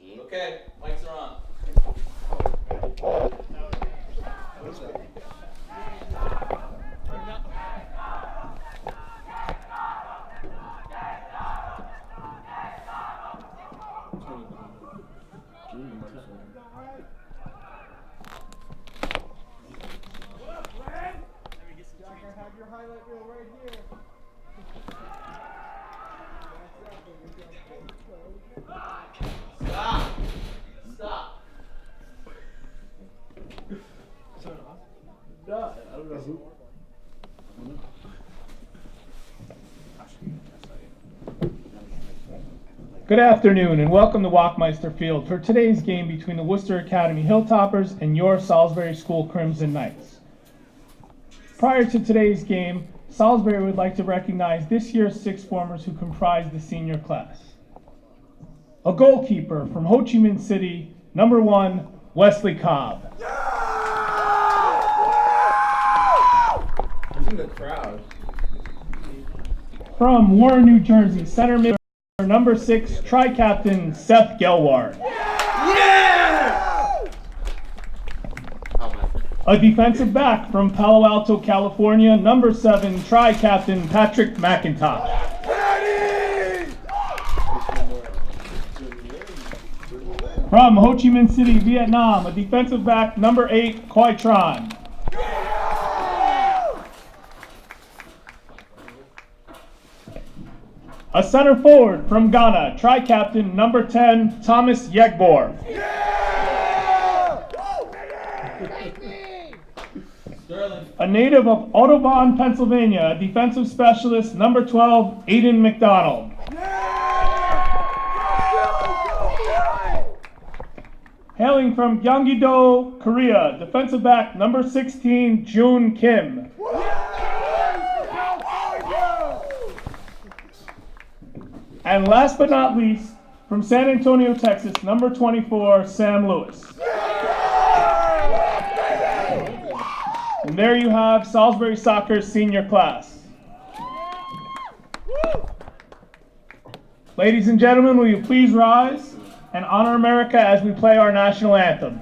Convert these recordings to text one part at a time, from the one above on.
Okay, mics are on. Have your highlight reel right here. Stop. Turn off? No, I don't know who. Good afternoon and welcome to Walkmeister Field for today's game between the Worcester Academy Hilltoppers and your Salisbury School Crimson Knights. Prior to today's game, Salisbury would like to recognize this year's sixth formers who comprise the senior class. A goalkeeper from Ho Chi Minh City, number 1, Wesley Cobb. Who's in the crowd? From Warren, New Jersey, center mid, number 6, tri-captain Seth Gelward. A defensive back from Palo Alto, California, number 7, tri-captain Patrick McIntosh. From Ho Chi Minh City, Vietnam, a defensive back, number 8, Khoi Tran. A center forward from Ghana, tri-captain, number 10, Thomas Yegbor. A native of Audubon, Pennsylvania, a defensive specialist, number 12, Aiden McDonald. Hailing from Gyeonggi-do, Korea, defensive back, number 16, Jun Kim. And last but not least, from San Antonio, Texas, number 24, Sam Lewis. And there you have Salisbury Soccer's senior class. Ladies and gentlemen, will you please rise and honor America as we play our national anthem.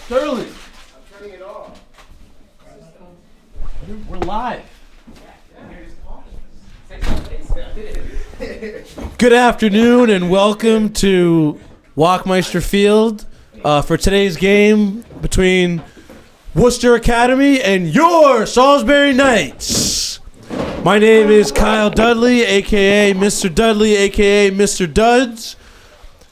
Sterling! I'm turning it off. We're live. Good afternoon and welcome to Walkmeister Field for today's game between Worcester Academy and your Salisbury Knights. My name is Kyle Dudley, aka Mr. Dudley, aka Mr. Duds,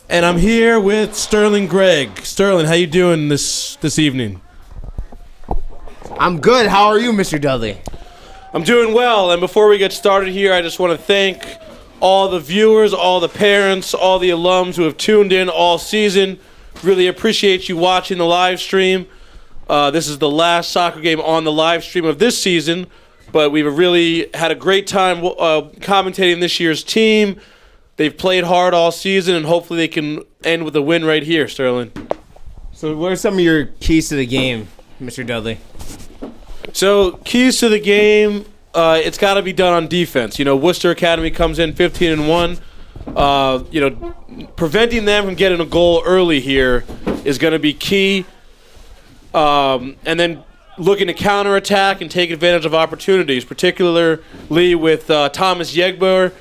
and I'm here with Sterling Gregg. Sterling, how you doing this evening? I'm good. How are you, Mr. Dudley? I'm doing well, and before we get started here, I just want to thank all the viewers, all the parents, all the alums who have tuned in all season. Really appreciate you watching the live stream. This is the last soccer game on the live stream of this season, but we've really had a great time commentating this year's team. They've played hard all season, and hopefully they can end with a win right here, Sterling. So what are some of your keys to the game, Mr. Dudley? So, keys to the game, it's got to be done on defense. Worcester Academy comes in 15-1. Preventing them from getting a goal early here is going to be key. And then looking to counterattack and take advantage of opportunities, particularly with Thomas Yegbor,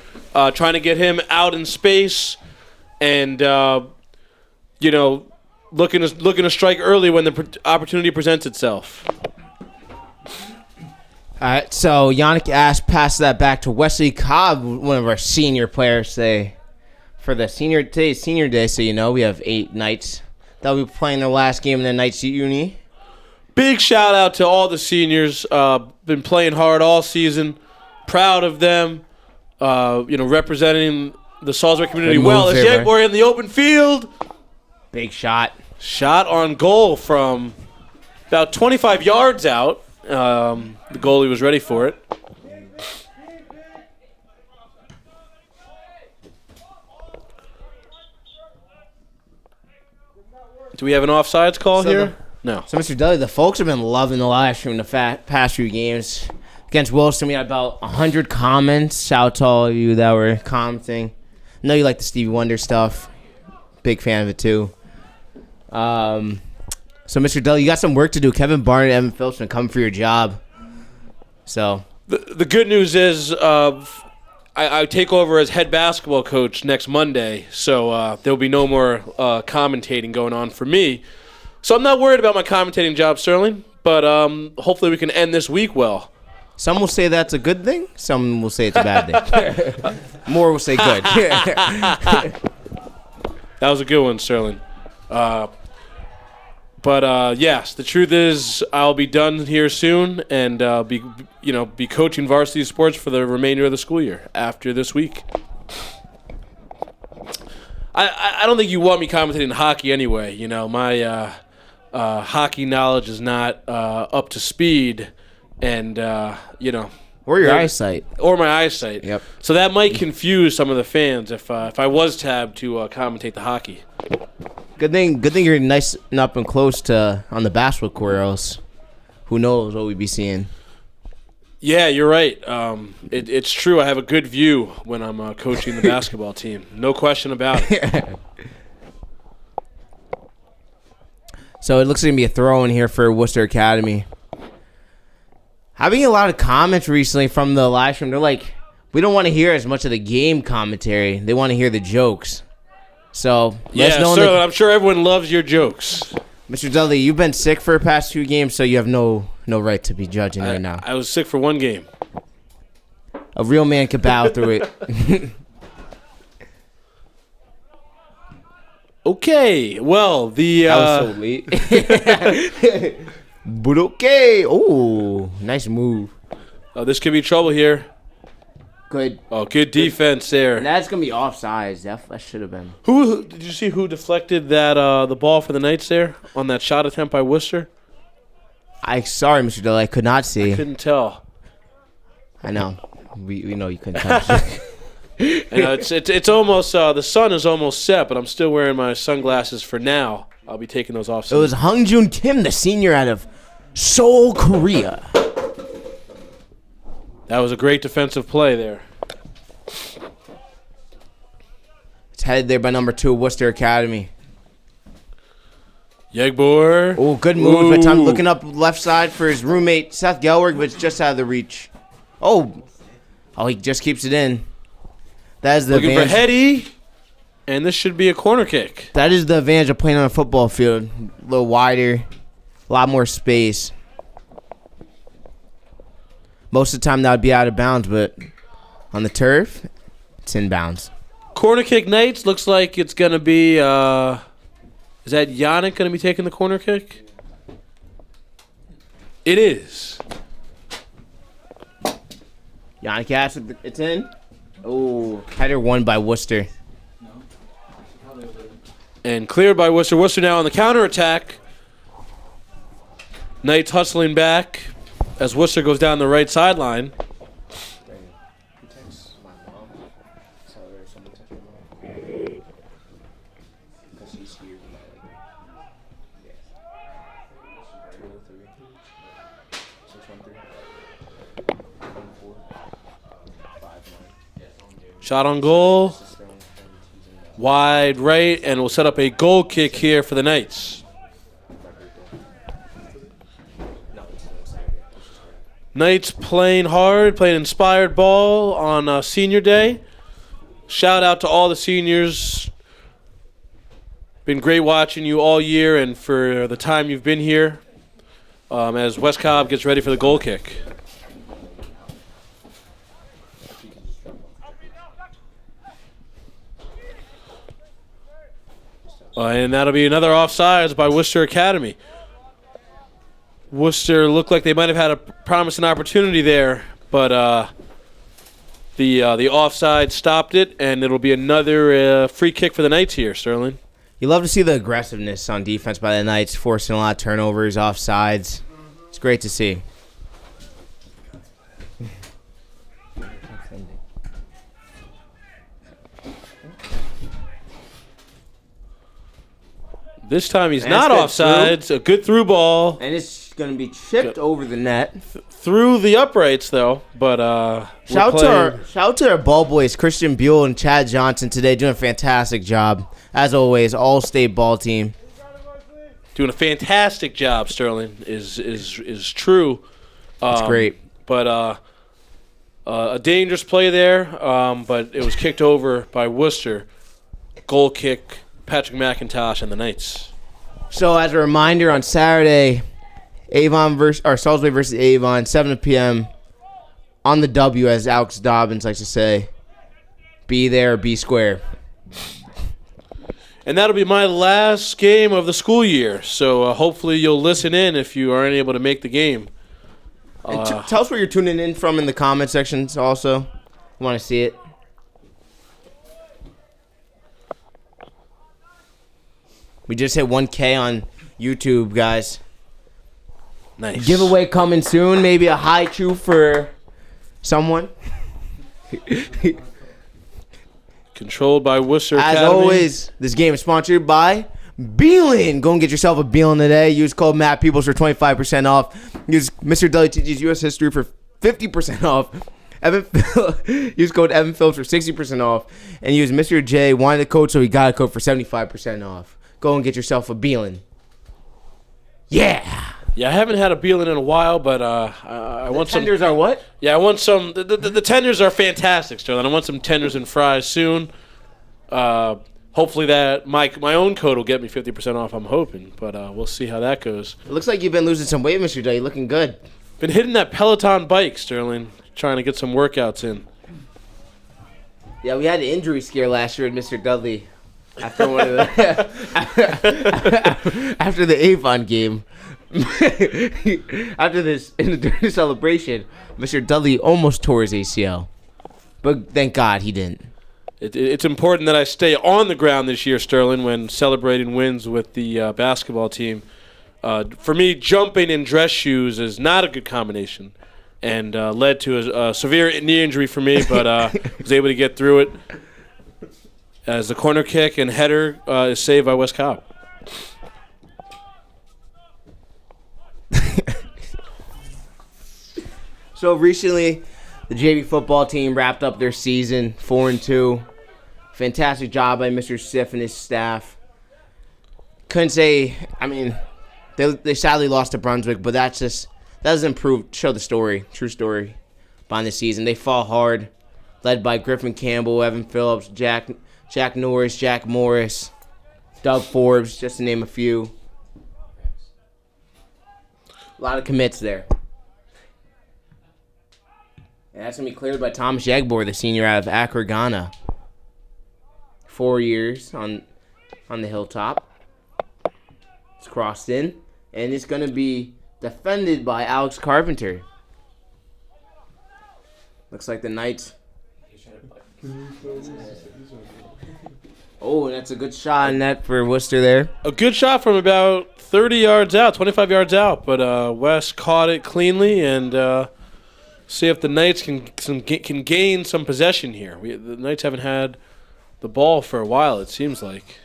trying to get him out in space and, looking to strike early when the opportunity presents itself. All right, so Yannick passes that back to Wesley Cobb, one of our senior players today. For the senior day, so we have 8 Knights that'll be playing their last game in the Knights uni. Big shout out to all the seniors. Been playing hard all season. Proud of them. Representing the Salisbury community well. As Yegbor in the open field. Big shot. Shot on goal from about 25 yards out. The goalie was ready for it. Do we have an offsides call here? No. So, Mr. Dudley, the folks have been loving the live stream the past few games. Against Wilson, we had about 100 comments. Shout out to all of you that were commenting. I know you like the Stevie Wonder stuff. Big fan of it, too. So, Mr. Dudley, you got some work to do. Kevin Barnett and Evan Phillips are coming for your job. So the good news is I take over as head basketball coach next Monday, so there'll be no more commentating going on for me. So I'm not worried about my commentating job, Sterling, but hopefully we can end this week well. Some will say that's a good thing. Some will say it's a bad thing. More will say good. That was a good one, Sterling. But yes, the truth is I'll be done here soon and be coaching varsity sports for the remainder of the school year after this week. I don't think you want me commentating hockey anyway. My hockey knowledge is not up to speed, and or your eyesight, or my eyesight. Yep. So that might confuse some of the fans if I was tabbed to commentate the hockey. Good thing you're nice and up and close to on the basketball court, or else who knows what we'd be seeing. Yeah, you're right. It's true. I have a good view when I'm coaching the basketball team. No question about it. So it looks like going to be a throw in here for Worcester Academy. Having a lot of comments recently from the live stream. They're like, we don't want to hear as much of the game commentary. They want to hear the jokes. So yeah, sir, I'm sure everyone loves your jokes. Mr. Dudley, you've been sick for the past 2 games, so you have no right to be judging right now. I was sick for 1 game. A real man could bow through it. Okay, well, that was so late. But okay. Oh, nice move. This could be trouble here. Good. Oh, good defense there. And that's gonna be offsides. That should have been. Who did you see? Who deflected that the ball for the Knights there on that shot attempt by Worcester? Sorry, Mr. Dudley, I could not see. I couldn't tell. I know. We know you couldn't tell. I know it's almost the sun is almost set, but I'm still wearing my sunglasses for now. I'll be taking those off soon. It was Hungjoon Kim, the senior out of Seoul, Korea. That was a great defensive play there. It's headed there by number 2, Worcester Academy. Yegbor. Oh, good move. But time looking up left side for his roommate, Seth Gelwig, but it's just out of the reach. Oh, he just keeps it in. That is the looking advantage. for Hetty, and this should be a corner kick. That is the advantage of playing on a football field. A little wider, a lot more space. Most of the time that would be out of bounds, but on the turf, it's in bounds. Corner kick Knights looks like it's going to be, is that Yannick going to be taking the corner kick? It is. Yannick Ash, it's in. Oh, header won by Worcester. And cleared by Worcester. Worcester now on the counterattack. Knights hustling back as Worcester goes down the right sideline. Shot on goal. Wide right, and we'll set up a goal kick here for the Knights. Knights playing hard, playing inspired ball on senior day. Shout out to all the seniors. Been great watching you all year and for the time you've been here as West Cobb gets ready for the goal kick. And that'll be another offsides by Worcester Academy. Worcester looked like they might have had a promising opportunity there, but the offside stopped it, and it'll be another free kick for the Knights here, Sterling. You love to see the aggressiveness on defense by the Knights, forcing a lot of turnovers, offsides. It's great to see. This time he's And not that's good offsides. A good through ball. And it's going to be chipped over the net. Through the uprights, though. But Shout out to our ball boys, Christian Buell and Chad Johnson today, doing a fantastic job. As always, all-state ball team. Doing a fantastic job, Sterling, is true. It's great. But a dangerous play there, but it was kicked over by Worcester. Goal kick, Patrick McIntosh and the Knights. So as a reminder, on Saturday, Salisbury versus Avon, 7 p.m. on the W, as Alex Dobbins likes to say. Be there, be square. And that'll be my last game of the school year. So hopefully you'll listen in if you aren't able to make the game. And tell us where you're tuning in from in the comment sections also. Want to see it. We just hit 1K on YouTube, guys. Nice. Giveaway coming soon. Maybe a high chew for someone. Controlled by Worcester As Academy. always, this game is sponsored by Beelin. Go and get yourself a Beelin today. Use code Matt Peoples for 25% off. Use Mr. Dudley teaches U.S. history for 50% off. Use code Evan Phillips for 60% off. And use Mr. J wanted the code, so he got a code for 75% off. Go and get yourself a Beelin. Yeah. Yeah, I haven't had a Beelin in a while, but I want some. Tenders are what? Yeah, I want some. The tenders are fantastic, Sterling. I want some tenders and fries soon. Hopefully that my own code will get me 50% off. I'm hoping, but we'll see how that goes. It looks like you've been losing some weight, Mr. J. You're looking good. Been hitting that Peloton bike, Sterling, trying to get some workouts in. Yeah, we had an injury scare last year with Mr. Dudley after one of the after the Avon game. After this, during the celebration, Mr. Dudley almost tore his ACL, but thank God he didn't. It's important that I stay on the ground this year, Sterling, when celebrating wins with the basketball team. For me, jumping in dress shoes is not a good combination, and led to a severe knee injury for me, but was able to get through it as the corner kick and header is saved by West Cobb. So recently, the JV football team wrapped up their season 4-2. Fantastic job by Mr. Siff and his staff. Couldn't say, I mean, they sadly lost to Brunswick, but that doesn't show the story, true story behind the season. They fought hard, led by Griffin Campbell, Evan Phillips, Jack Norris, Jack Morris, Doug Forbes, just to name a few. A lot of commits there. And that's going to be cleared by Thomas Yagbor, the senior out of Accra, Ghana. 4 years on the hilltop. It's crossed in. And it's going to be defended by Alex Carpenter. Looks like the Knights. Oh, and that's a good shot in net for Worcester there. A good shot from about 30 yards out, 25 yards out, but Wes caught it cleanly and see if the Knights can gain some possession here. The Knights haven't had the ball for a while, it seems like.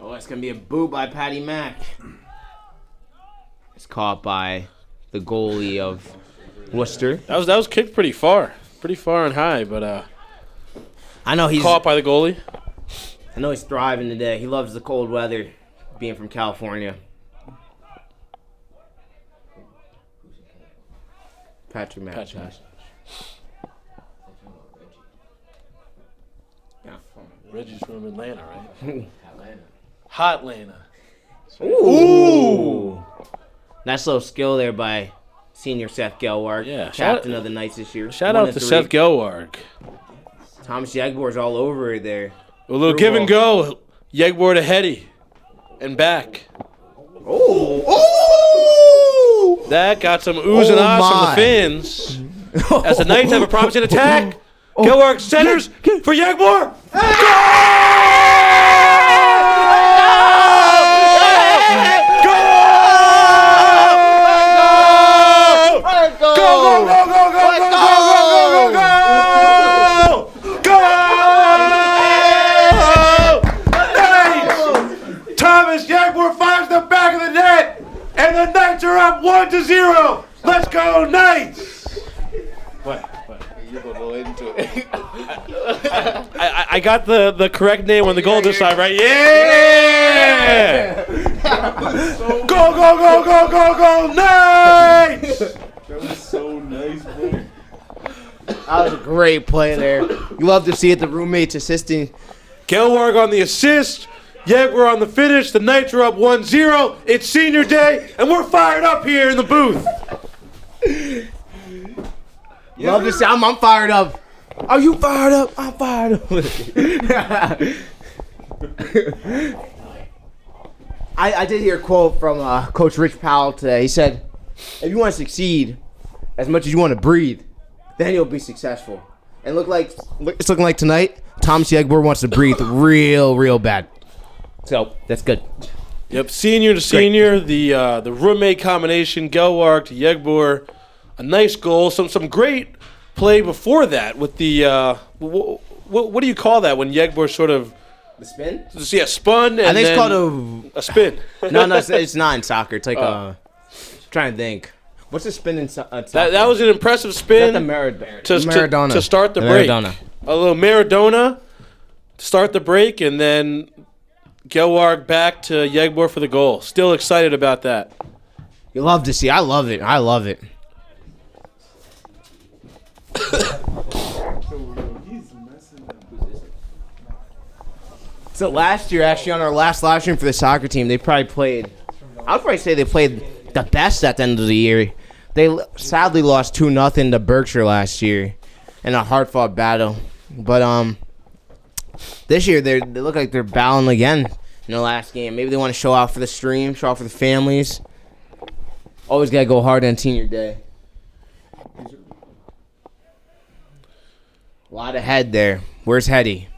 Oh, it's going to be a boot by Patty Mack. It's caught by the goalie of Worcester. That was kicked pretty far. pretty far and high, but I know he's caught by the goalie. I know he's thriving today. He loves the cold weather, being from California. Patrick McIntosh. Reggie's from Atlanta, right? Atlanta. Hot Atlanta. Ooh. Nice little skill there by senior Seth Gelwarg, Yeah, captain of the Knights this year. Shout 1 out of to 3. Seth Gelwarg. Thomas Yegbor's all over it there. A little Through give and ball. go. Yegbor to Hetty. And back. Oh! That got some oohs and Oh ahs from the my. fans. As the Knights have a promising attack. Gelwarg centers for Yegbor. Thomas Yegbor finds the back of the net, and the Knights are up 1-0. Let's go, Knights! What? You go go into it. I got the correct name on the goal this time, right? Yeah! Go, go, go, go, go, go, Knights! That was so nice, bro. That was a great play there. You love to see it, the roommates assisting. Gelwarg on the assist. Yegbor on the finish. The Knights are up 1-0. It's senior day, and we're fired up here in the booth. Love to see. I'm fired up. Are you fired up? I'm fired up. I did hear a quote from Coach Rich Powell today. He said, if you want to succeed as much as you want to breathe, then you'll be successful. And it's looking like tonight, Thomas Yegbor wants to breathe real bad. So, that's good. Yep, senior to senior, the roommate combination, Gelwarg to Yegbor. A nice goal, some great play before that with the what do you call that when Yegbor sort of The spin? spun and I think it's then called a spin. No, it's not in soccer. It's like trying to think. What's the spin in soccer? That was an impressive spin the Maradona. to start the break. Maradona. A little Maradona to start the break, and then Gelwarg back to Yegbor for the goal. Still excited about that. You love to see. I love it. He's messing up. So last year, actually, on our last live stream for the soccer team, they probably played. I would probably say they played the best at the end of the year. They sadly lost 2-0 to Berkshire last year in a hard-fought battle. But this year they look like they're battling again in the last game. Maybe they want to show out for the stream, show out for the families. Always gotta go hard on senior day. A lot of head there. Where's Hetty?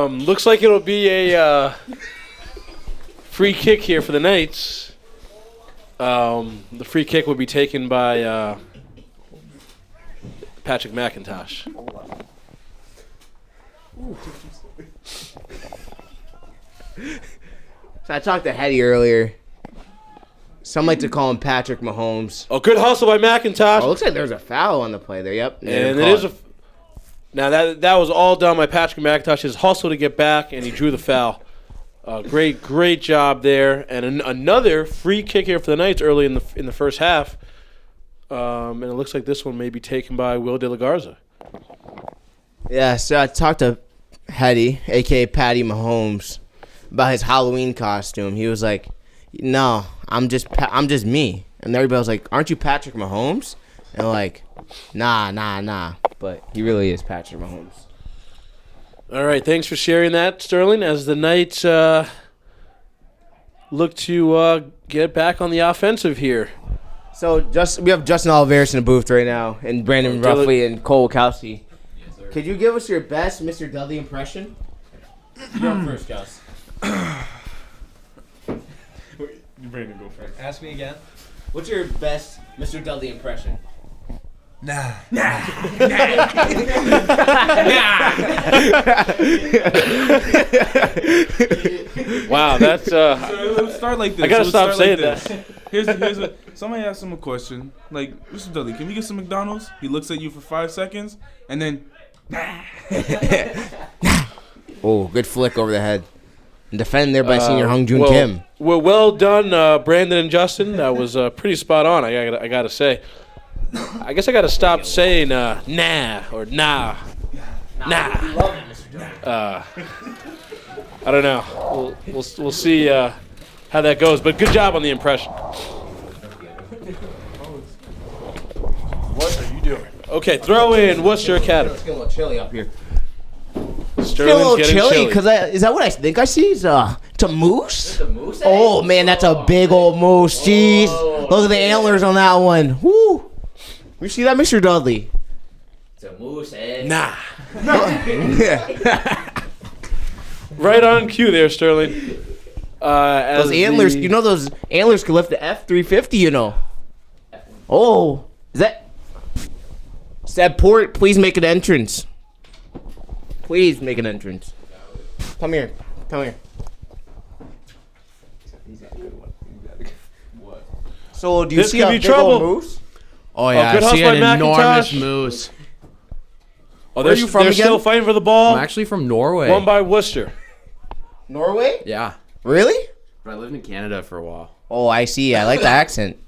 Looks like it'll be a free kick here for the Knights. The free kick will be taken by Patrick McIntosh. So I talked to Hetty earlier. Some like to call him Patrick Mahomes. Oh, good hustle by McIntosh. Oh, looks like there's a foul on the play there. Yep. And it is now that was all done by Patrick McIntosh. His hustle to get back, and he drew the foul. Great job there. And another free kick here for the Knights early in the first half. And it looks like this one may be taken by Will De La Garza. Yeah, so I talked to Hetty, a.k.a. Patty Mahomes, about his Halloween costume. He was like, no, I'm just me. And everybody was like, aren't you Patrick Mahomes? And like, nah. But he really is Patrick Mahomes. All right, thanks for sharing that, Sterling. As the Knights look to get back on the offensive here. So we have Justin Oliveris in the booth right now, and Brandon Ruffley and Cole Wachowski. Could you give us your best Mr. Dudley impression? You're up first, Joss. Brandon, go first. Ask me again. What's your best Mr. Dudley impression? Nah. Wow, that's Let's start like this. I gotta Let's stop start saying like this. Here's what somebody asked him a question. Like, Mr. Dudley, can we get some McDonald's? He looks at you for 5 seconds and then Oh, good flick over the head. And defended there by senior Hung Joon well, Kim. well done, Brandon and Justin. That was pretty spot on. I gotta say. I guess I gotta stop saying nah or nah. Nah. I don't know. We'll see how that goes. But good job on the impression. What are you doing? Okay, throw in Worcester Academy. It's getting a little chilly up here. Sterling's Feel a little getting chilly because is that what I think I see? It's a moose. Oh man, that's a big old moose. Jeez, look at the antlers on that one. Woo! You see that, Mr. Dudley? It's a moose, eh? Nah. Right on cue there, Sterling. Those antlers, you know, those antlers can lift the F-350. You know. Oh, is that? Seb Port, please make an entrance. Please make an entrance. Come here. Come here. So, do you This see could a be big trouble. old moose? Oh, yeah, good I see house by an enormous McIntosh. moose. Oh, Where are you from they're again? still fighting for the ball. I'm actually from Norway. Won by Worcester. Norway? Yeah. Really? But I lived in Canada for a while. Oh, I see. I like the accent.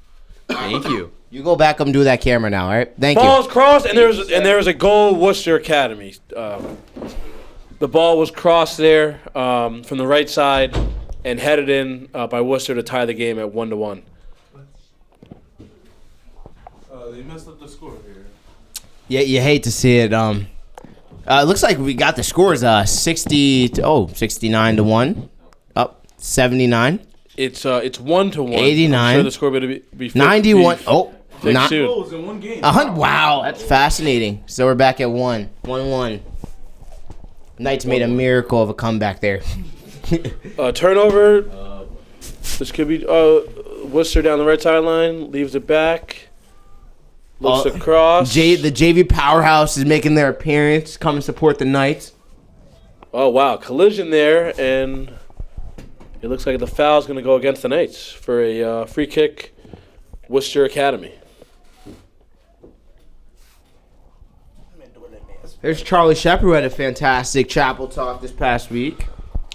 Thank you. You go back up and do that camera now, all right? Thank you. Ball's crossed, and there's a goal, Worcester Academy. The ball was crossed there from the right side and headed in by Worcester to tie the game at 1-1. they messed up the score here. Yeah, you hate to see it. It looks like we got the scores 69 to 1. Up 79. It's 1-1. 89. I'm sure the score better be 91. Oh, fixed not soon. Goals in one game. Wow, that's fascinating. So we're back at 1-1. Knights made a miracle of a comeback there. Turnover. This could be Worcester down the right sideline, leaves it back. Looks across. The JV powerhouse is making their appearance. Come and support the Knights. Oh, wow. Collision there, and it looks like the foul's going to go against the Knights for a free kick, Worcester Academy. There's Charlie Shepard, who had a fantastic chapel talk this past week.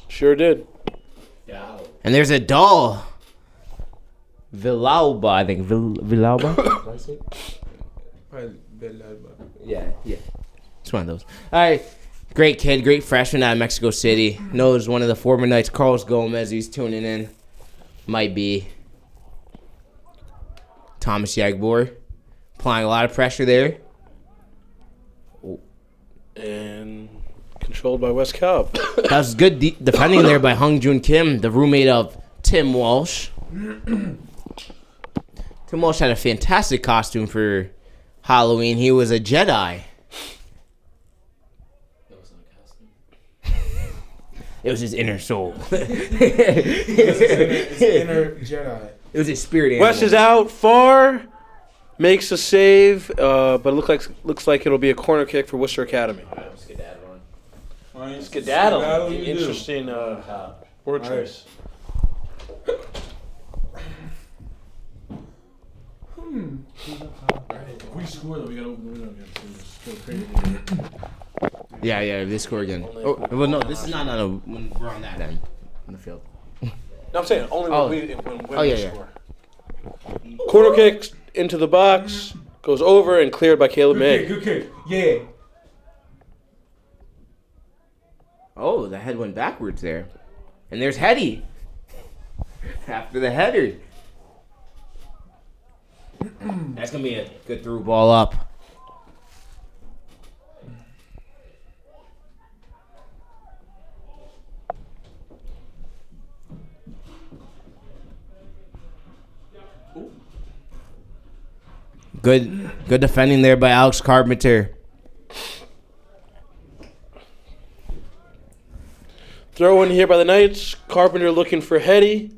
Sure did. And there's a doll. Vilauba, I think. Vilauba? Yeah. It's one of those. All right. Great kid, great freshman out of Mexico City. Knows one of the former Knights, Carlos Gomez, who's tuning in. Might be. Thomas Yagbor. Applying a lot of pressure there. And controlled by West Cobb. That was good defending there by Hung Joon Kim, the roommate of Tim Walsh. Tim Walsh had a fantastic costume for Halloween. He was a Jedi. It was his inner soul. Inner Jedi. It was his spirit animal. West is out far. Makes a save, but it looks like it'll be a corner kick for Worcester Academy. Skedaddle. Interesting word choice. If we score, though, we gotta open the window again. So it's crazy. Yeah, they score again. Oh, well, no, this is not when we're on that end on the field. No, I'm saying only when we yeah. score. Corner kick into the box, goes over and cleared by Caleb May. Good kick. Yeah. Oh, the head went backwards there. And there's Hetty. After the header. That's going to be a good through ball up. Good defending there by Alex Carpenter. Throw in here by the Knights. Carpenter looking for Hetty.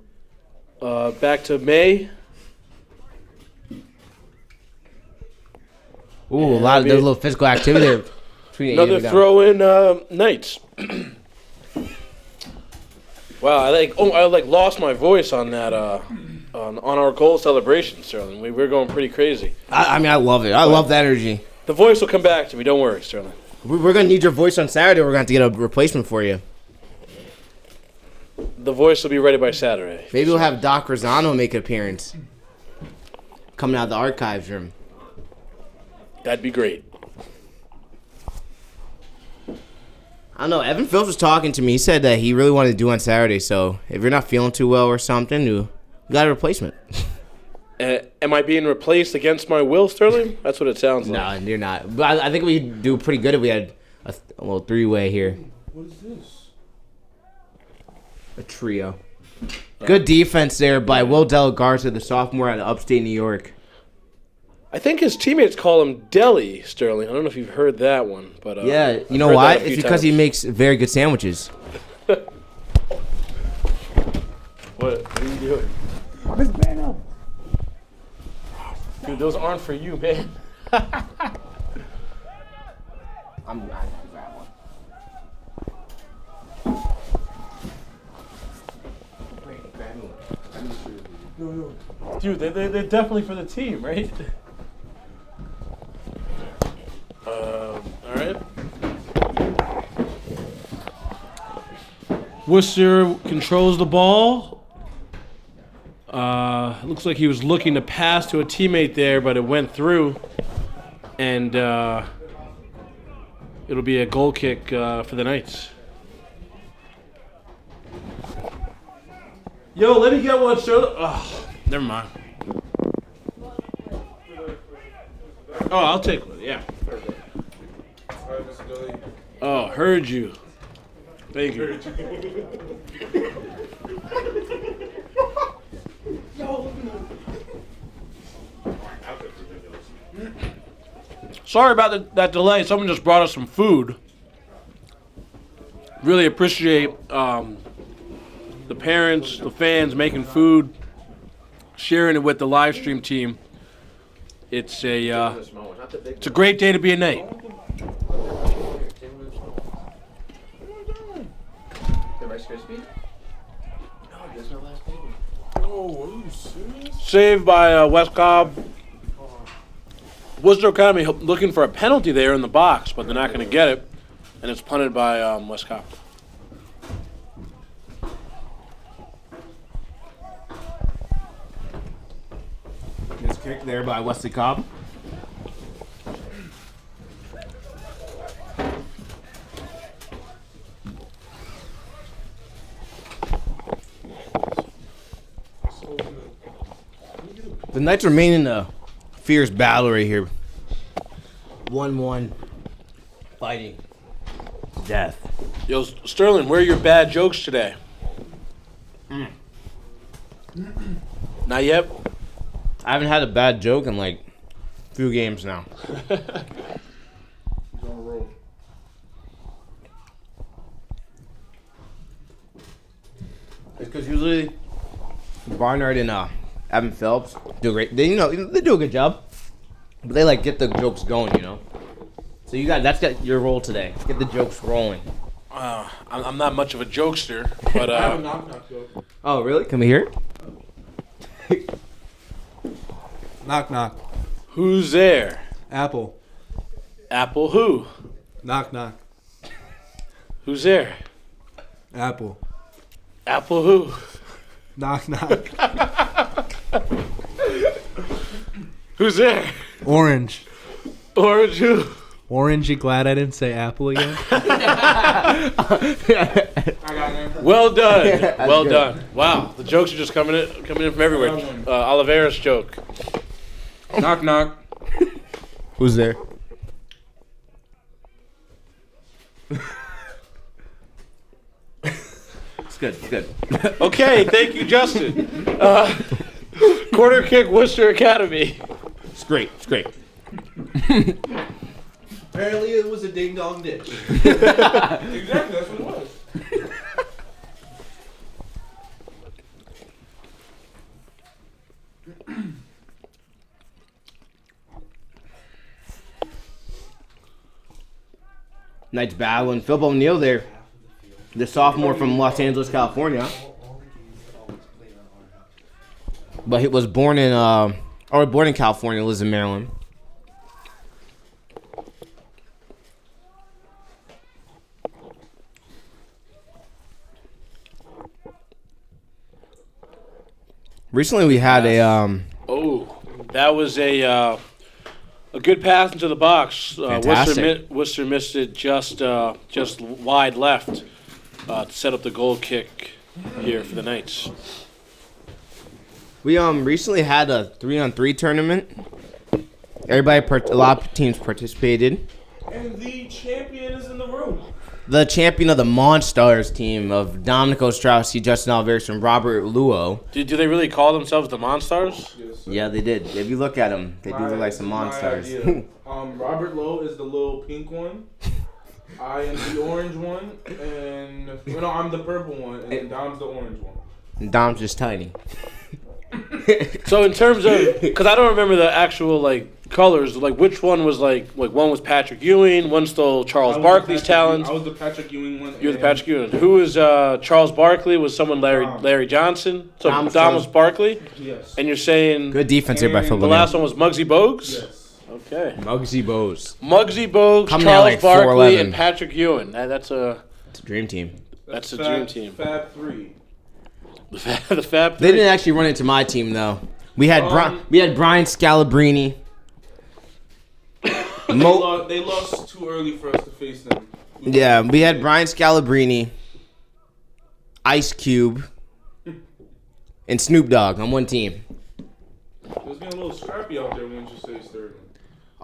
Back to May. Ooh, a lot of little physical activity there. Between Another throw in Knights. Wow, I lost my voice on that on our goal celebration, Sterling. We're going pretty crazy. I mean, I love it. I love the energy. The voice will come back to me. Don't worry, Sterling. We're gonna need your voice on Saturday. We're gonna have to get a replacement for you. The voice will be ready by Saturday. Maybe we'll have Doc Rosano make an appearance. Coming out of the archives room. That'd be great. I don't know. Evan Phillips was talking to me. He said that he really wanted to do on Saturday. So if you're not feeling too well or something, you got a replacement. Am I being replaced against my will, Sterling? That's what it sounds like. No, you're not. But I think we'd do pretty good if we had a little three-way here. What is this? A trio. Good defense there by Will DeLaGarza, the sophomore out of upstate New York. I think his teammates call him Deli, Sterling. I don't know if you've heard that one, but Yeah, you know I've heard why? that a few It's because he times. makes very good sandwiches. What are you doing? Dude, those aren't for you, man. I'm gonna grab one. Dude, they're definitely for the team, right? All right. Worcester controls the ball. Looks like he was looking to pass to a teammate there, but it went through. And it'll be a goal kick for the Knights. Yo, let me get one, Sterling. Oh, never mind. Oh, I'll take one, yeah. Oh, heard you. Thank you. Sorry about that delay. Someone just brought us some food. Really appreciate the parents, the fans making food, sharing it with the live stream team. It's a great day to be a Knight. Saved by West Cobb. Worcester Academy looking for a penalty there in the box, but they're not going to get it. And it's punted by West Cobb. It's kicked there by Wesley Cobb. The Knights remain in a fierce battle right here. 1-1. Fighting. Death. Yo, Sterling, where are your bad jokes today? Not yet? I haven't had a bad joke in like a few games now. It's because usually Barnard and Evan Phelps do great. They do a good job, but they like get the jokes going, you know. So that's got your role today. Get the jokes rolling. I'm not much of a jokester, but Oh, really? Can we hear it? Knock, knock. who's there? Apple. Apple who? Knock, knock. Who's there? Apple. Apple who? Knock, knock. Who's there? Orange. Orange who? Orange, you glad I didn't say apple again? Well done. Well good. done. Wow, the jokes are just coming in from everywhere. Oliveira's joke. Knock, knock. Who's there? It's good. It's good. Okay, thank you, Justin. Corner kick, Worcester Academy. It's great. It's great. Apparently it was a ding dong ditch. Exactly, that's what it was. Knights battling. Philip O'Neill there. The sophomore from Los Angeles, California. But he was born in California, lives in Maryland. Recently we had That was a good pass into the box. Fantastic. Worcester missed it just wide left to set up the goal kick here for the Knights. We recently had a 3-on-3 tournament. A lot of teams participated. And the champion is in the room. The champion of the Monstars team of Dominico Strauss, Justin Alvarez, and Robert Luo. Do they really call themselves the Monstars? Yes, Yeah, they did. If you look at them, they do look like some Monstars. Robert Lowe is the little pink one. I am the orange one, and I'm the purple one, and then Dom's the orange one. And Dom's just tiny. So in terms of, because I don't remember the actual colors, which one was one was Patrick Ewing, one stole Charles Barkley's talent. I was the Patrick Ewing one. You're the Patrick Ewing. Who was Charles Barkley? Was someone Larry Johnson? So Dom was Barkley. Yes. And you're saying Good defense here by And Phil the last one was Muggsy Bogues. Yes. Okay. Muggsy Bogues. Muggsy Bogues, Coming out Charles like Barkley, 4'11". and Patrick Ewing. That's a It's a dream team. That's a dream team. Fab 3. the Fab They Three. didn't actually run into my team though. We had Brian Scalabrine. They lost too early for us to face them. Yeah, we had Brian Scalabrine, Ice Cube, and Snoop Dogg on one team. It was getting a little scrappy out there when you say Sterling.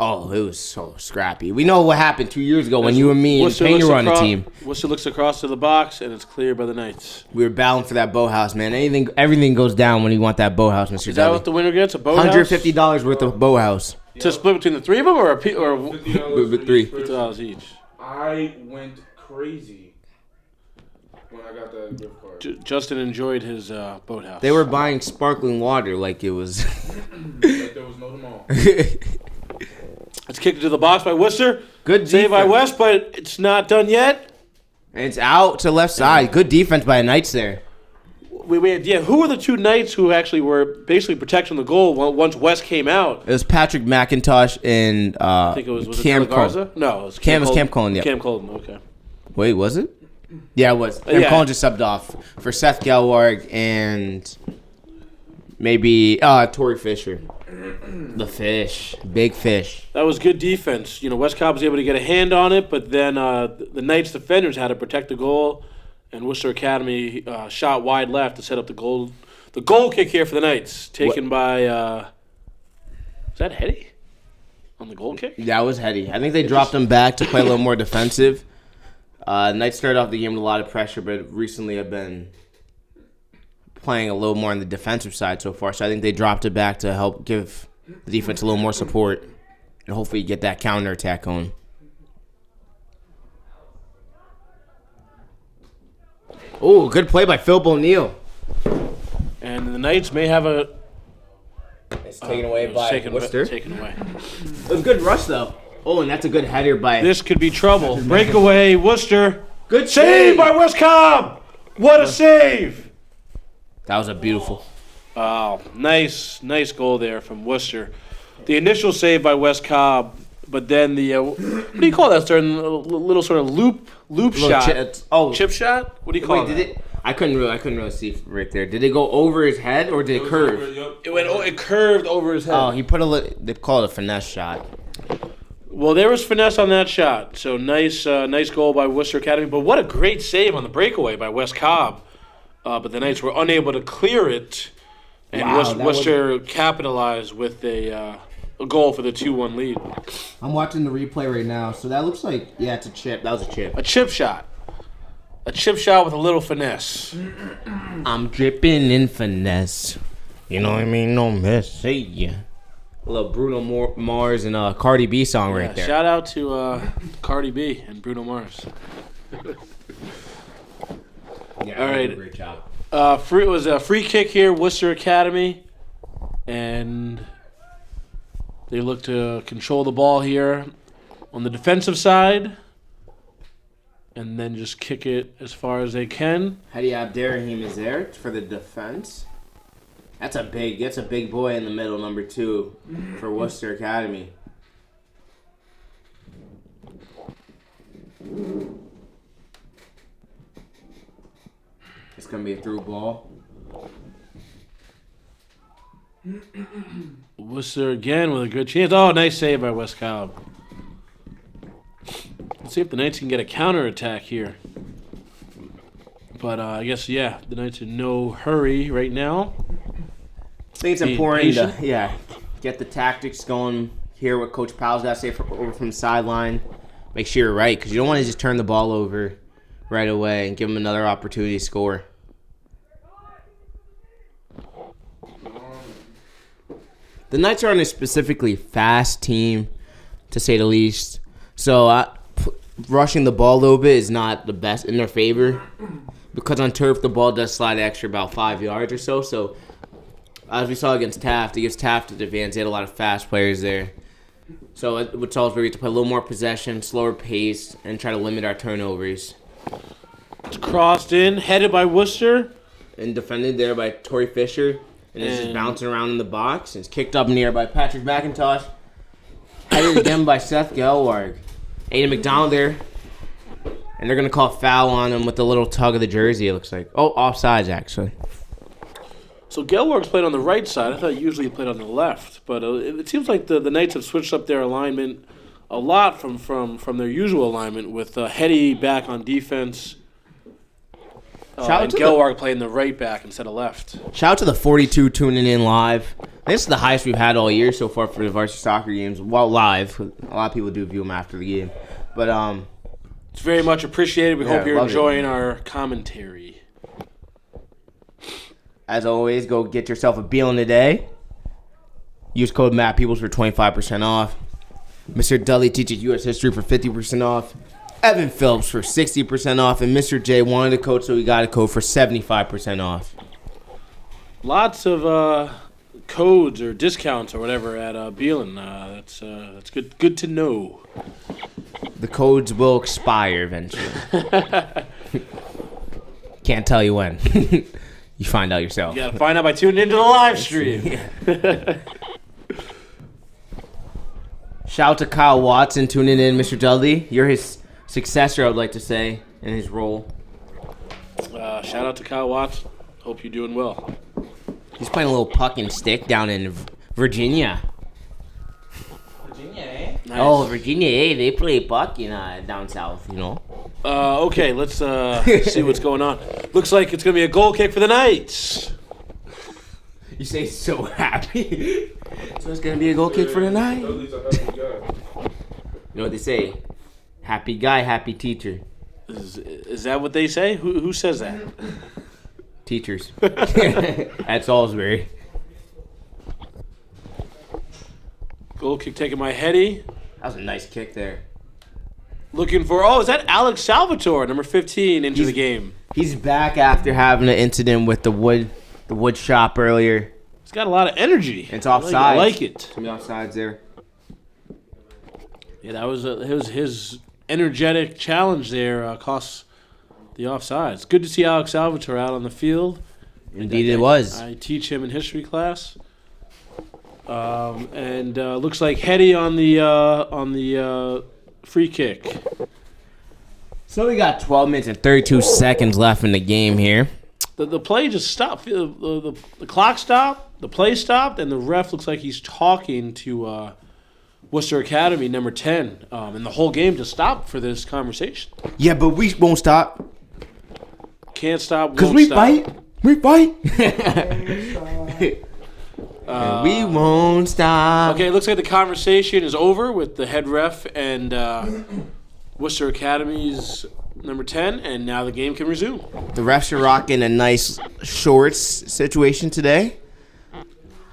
Oh, it was so scrappy. We know what happened 2 years ago when you and me and Pena were on the team. Worcester looks across to the box, and it's cleared by the Knights. We were battling for that bow house, man. Everything goes down when you want that bow house, Mr. Is that Dudley. what the winner gets? A boat house? $150 worth of bow house. To split between the three of them, or $50 With for three. each person. $50 each? I went crazy when I got that gift card. Justin enjoyed his boathouse. They were buying sparkling water like it was. Like there was no tomorrow. It's kicked into the box by Worcester. Good Save by defense. West, but it's not done yet. And it's out to left side. Good defense by the Knights there. Who were the two Knights who actually were basically protecting the goal once West came out? It was Patrick McIntosh and I think it was Cam it Garza? Cole. No, it was Cam Colin, yeah. Cam Colton, okay. Wait, was it? Yeah, it was. Cam Yeah. Colin just subbed off for Seth Gelwarg and maybe Torrey Fisher. The fish. Big fish. That was good defense. West Cobb was able to get a hand on it, but then the Knights defenders had to protect the goal, and Worcester Academy shot wide left to set up the goal kick here for the Knights, taken by is that Hetty on the goal kick? That was heady. I think they dropped him back to play a little more defensive. Knights started off the game with a lot of pressure, but recently have been playing a little more on the defensive side so far. So I think they dropped it back to help give the defense a little more support and hopefully get that counterattack going. Oh, good play by Phil O'Neill. And the Knights may have a It's taken away by taken Worcester. taken away. It was a good rush, though. Oh, and that's a good header by... This could be trouble. Breakaway, Worcester. Good Save by West Cobb. What a save! That was a beautiful... Oh, nice goal there from Worcester. The initial save by West Cobb, but then the what do you call that? Little sort of loop shot, chip shot. What do you call Wait, that? did it... I couldn't really see right there. Did it go over his head or did it curve? It curved over his head. Oh, he put they call it a finesse shot. Well, there was finesse on that shot. So nice goal by Worcester Academy. But what a great save on the breakaway by West Cobb. But the Knights were unable to clear it, and Wow, Worcester capitalized with a goal for the 2-1 lead. I'm watching the replay right now, so that looks like it's a chip. That was a chip. A chip shot. A chip shot with a little finesse. I'm dripping in finesse. You know what I mean? No miss. Hey, yeah. A little Bruno Mars and Cardi B song right there. Shout out to Cardi B and Bruno Mars. Yeah, All right. Great job. It was a free kick here, Worcester Academy, and they look to control the ball here on the defensive side. and then just kick it as far as they can. Hadi Abderrahim is there for the defense. That's a big boy in the middle, number 2 for Worcester Academy. It's gonna be a through ball. Worcester again with a good chance. Oh, nice save by West Cobb. Let's see if the Knights can get a counterattack here. But I guess, the Knights in no hurry right now. I think it's Be important to patient. get the tactics going. Hear what Coach Powell's got to say over from the sideline. Make sure you're right, because you don't want to just turn the ball over right away and give them another opportunity to score. The Knights are on a specifically fast team, to say the least. So rushing the ball a little bit is not the best in their favor, because on turf the ball does slide extra about 5 yards or so. So as we saw against Taft, it gives Taft the advantage. They had a lot of fast players there. So with Salisbury, we have to play a little more possession, slower pace, and try to limit our turnovers. It's crossed in, headed by Worcester. And defended there by Torrey Fisher. And it's just bouncing around in the box. And it's kicked up in the air by Patrick McIntosh. Headed again by Seth Gelwarg. Aiden McDonald there. And they're going to call a foul on him with a little tug of the jersey, it looks like. Oh, offsides, actually. So Gelwarg's played on the right side. I thought usually he played on the left. But it seems like the Knights have switched up their alignment a lot from their usual alignment, with Hetty back on defense. And Gelwarg playing the right back instead of left. Shout out to the 42 tuning in live. This is the highest we've had all year so far for the varsity soccer games. Well, live. A lot of people do view them after the game. But it's very much appreciated. We hope you're love enjoying our commentary. As always, go get yourself a Beelin today. Use code MattPeobles for 25% off. Mr. Dudley teaches U.S. history for 50% off. Evan Phillips for 60% off. And Mr. J wanted a code, so he got a code for 75% off. Lots of codes or discounts or whatever at Beelin. That's good to know. The codes will expire eventually. Can't tell you when. You find out yourself. You gotta find out by tuning into the live stream. Shout out to Kyle Watson tuning in, Mr. Dudley. You're his successor, I would like to say, in his role. Shout out to Kyle Watts. Hope you're doing well. He's playing a little puck and stick down in Virginia. Virginia, eh? Nice. Oh, Virginia, hey, they play puck down south, you know. Okay, let's see what's going on. Looks like it's going to be a goal kick for the Knights. You say so happy. So it's going to be a goal kick for the night. Dudley's a happy guy. You know what they say? Happy guy, happy teacher. Is that what they say? Who says that? Teachers. At Salisbury. Goal kick taken by Hetty. That was a nice kick there. Looking for, is that Alex Salvatore, number 15, into the game? He's back after having an incident with the wood shop earlier. He's got a lot of energy. It's offsides. I like it. Some offsides there. Yeah, that was his energetic challenge there cost the offsides. Good to see Alex Salvatore out on the field. Indeed, it was. I teach him in history class. And looks like Hetty on the free kick. So we got 12 minutes and 32 seconds left in the game here. The play just stopped. The clock stopped. The play stopped, and the ref looks like he's talking to Worcester Academy, number 10. And the whole game just stopped for this conversation. Yeah, but we won't stop. Can't stop. Because we fight. We fight. And we won't stop. Okay, it looks like the conversation is over with the head ref and Worcester Academy's number 10, and now the game can resume. The refs are rocking a nice shorts situation today.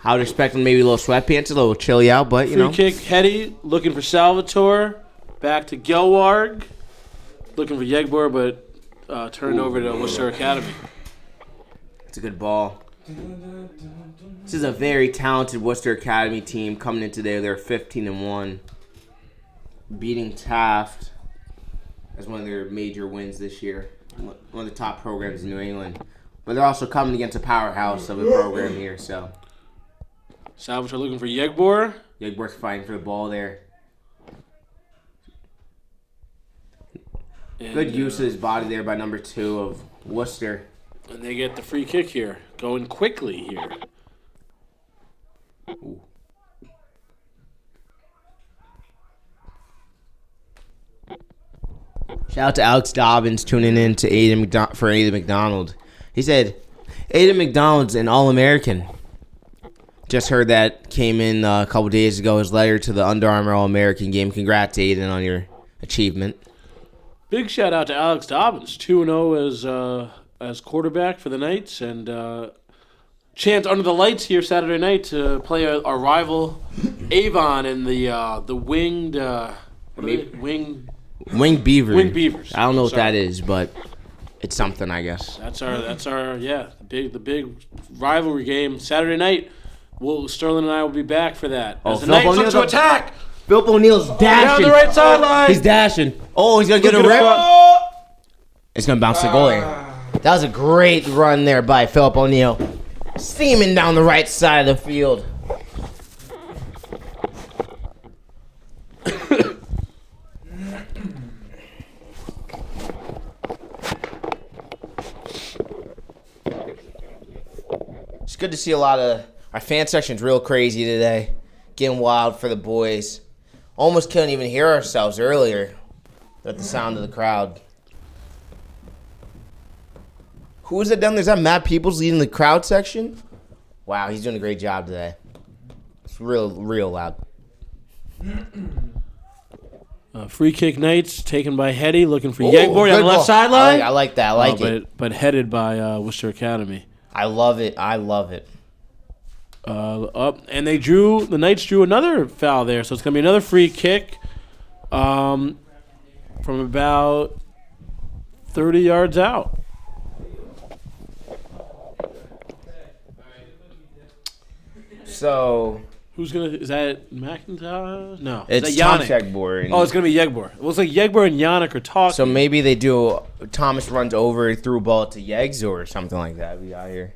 I would expect them maybe a little sweatpants, a little chilly out, but you know. Free kick, Hetty looking for Salvatore. Back to Gelwarg. Looking for Yegbor, but turned over to Worcester Academy. It's a good ball. This is a very talented Worcester Academy team coming in today. They're 15-1, beating Taft. as one of their major wins this year. One of the top programs in New England. But they're also coming against a powerhouse of a program here, so. Salvatore looking for Yegbor. Yegbor's fighting for the ball there. And, Good use of his body there by number 2 of Worcester. And they get the free kick here. Going quickly here. Ooh. Shout out to Alex Dobbins tuning in to Aiden McDonald. He said, Aiden McDonald's an All-American. Just heard that came in a couple days ago. His letter to the Under Armour All-American game. Congrats, Aiden, on your achievement. Big shout out to Alex Dobbins, 2-0 as quarterback for the Knights, and chance under the lights here Saturday night to play our rival Avon in the winged Winged Beaver. Winged Beavers. I don't know what that is, but it's something, I guess. That's our the big rivalry game Saturday night. Sterling and I will be back for that. As the Knights look to attack. Philip O'Neill's dashing. Down the right sideline. He's dashing. Oh, he's going to get a rip. It's going to bounce the goalie. That was a great run there by Philip O'Neill. Steaming down the right side of the field. It's good to see a lot of our fan section's real crazy today. Getting wild for the boys. Almost couldn't even hear ourselves earlier at the sound of the crowd. Who is it down there? Is that Matt Peoples leading the crowd section? Wow, he's doing a great job today. It's real loud. Free kick Knights taken by Hetty, looking for Yegbor on the left sideline. I like that. I like it. But headed by Worcester Academy. I love it. Up and the Knights drew another foul there, so it's gonna be another free kick, from about 30 yards out. So is that McIntyre? No, it's is that Yannick? Yegbor. Oh, it's gonna be Yegbor. It looks like Yegbor and Yannick are talking. So maybe they do. Thomas runs over, threw a ball to Yegs or something like that. We got here.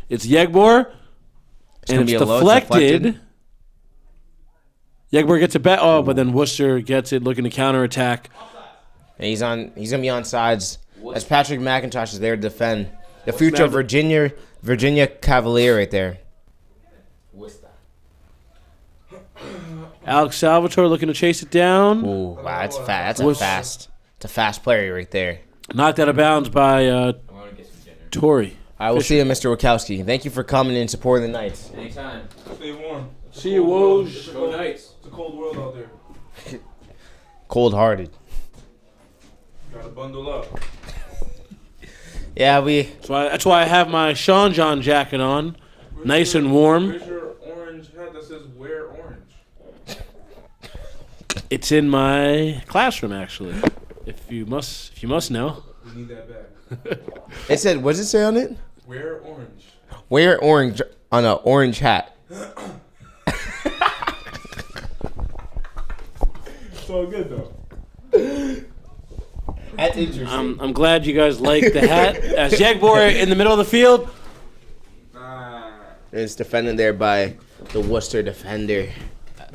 It's Yegbor. And it's deflected. Yegbor gets it back. Oh, but then Worcester gets it, looking to counterattack. And he's gonna be on sides as Patrick McIntosh is there to defend. The future of Virginia Cavalier right there. Alex Salvatore looking to chase it down. Ooh, wow, that's fast. It's a fast player right there. Knocked out of bounds by Torrey. I will see you, Mr. Wachowski. Thank you for coming and supporting the Knights. Anytime. Stay warm. See you, Woj. Go Knights. It's a cold world out there. Cold-hearted. Gotta bundle up. Yeah, That's why I have my Sean John jacket on, nice and warm. Where's your orange hat that says "Wear Orange"? It's in my classroom, actually. If you must know. We need that back. It said, what does it say on it? Wear orange. Wear orange on an orange hat. It's all good though. That's interesting. I'm glad you guys like the hat. As Yegbor in the middle of the field. It's defended there by the Worcester defender.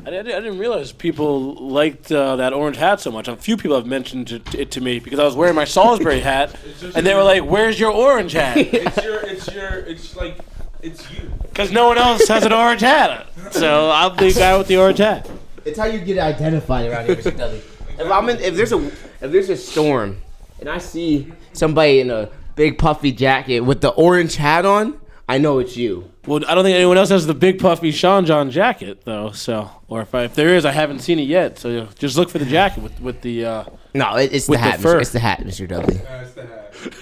I didn't realize people liked that orange hat so much. A few people have mentioned it to me because I was wearing my Salisbury hat, and they were like, "Where's your orange hat?" It's you. Because no one else has an orange hat, so I'm the guy with the orange hat. It's how you get identified around here, Mr. Dudley. If there's a storm, and I see somebody in a big puffy jacket with the orange hat on, I know it's you. Well, I don't think anyone else has the big puffy Sean John jacket though. So, or if there is, I haven't seen it yet. So just look for the jacket with the. No, it's the hat. It's the hat, Mr. Dudley. It's the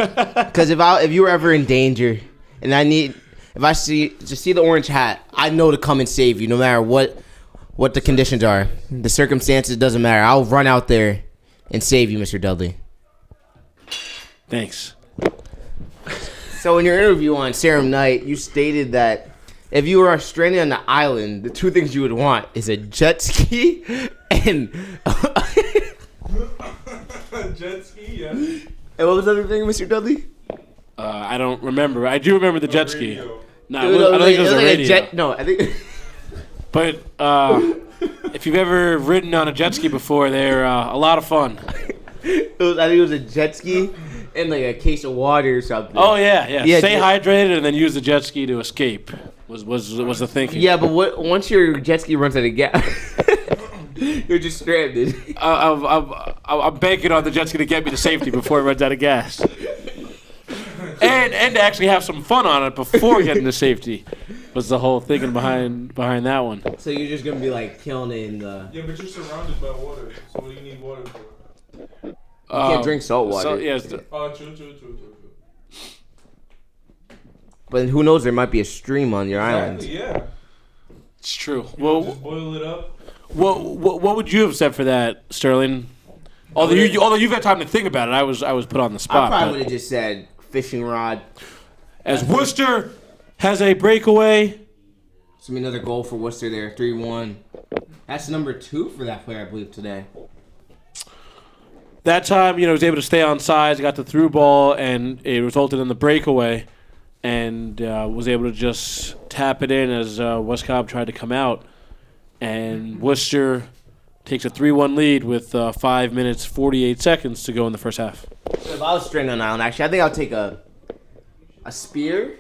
hat. Because if you were ever in danger, and if I see the orange hat, I know to come and save you, no matter what the conditions are, the circumstances doesn't matter. I'll run out there and save you, Mr. Dudley. Thanks. So in your interview on Serum Night, you stated that if you were stranded on the island, the two things you would want is a jet ski and jet ski, yeah. And what was the other thing, Mr. Dudley? I don't remember. I do remember the jet ski. Radio. No, I don't think it was a radio. No, I think. But if you've ever ridden on a jet ski before, they're a lot of fun. I think it was a jet ski and like a case of water or something. Oh yeah. Yeah, Stay jet- hydrated and then use the jet ski to escape. Was the thinking? Yeah, but once your jet ski runs out of gas, you're just stranded. I'm banking on the jet ski to get me to safety before it runs out of gas. And to actually have some fun on it before getting to safety was the whole thinking behind that one. So you're just gonna be like killing it in the. Yeah, but you're surrounded by water. So what do you need water for? You can't drink salt water. So, yeah, Oh, true. But who knows? There might be a stream on your island. Exactly, yeah. it's true. Just Well, boil it up. what would you have said for that, Sterling? Although you've had time to think about it, I was put on the I spot. probably but would have just said fishing rod. as Worcester has a breakaway, It's gonna be another goal for Worcester there, 3-1. That's number 2 for that player, I believe, today. that time he was able to stay on sides, got the through ball, and it resulted in the breakaway, and was able to just tap it in as West Cobb tried to come out, and Worcester takes a 3-1 lead with 5 minutes 48 seconds to go in the first half. If I was stranded on an island, actually, I think I'll take a spear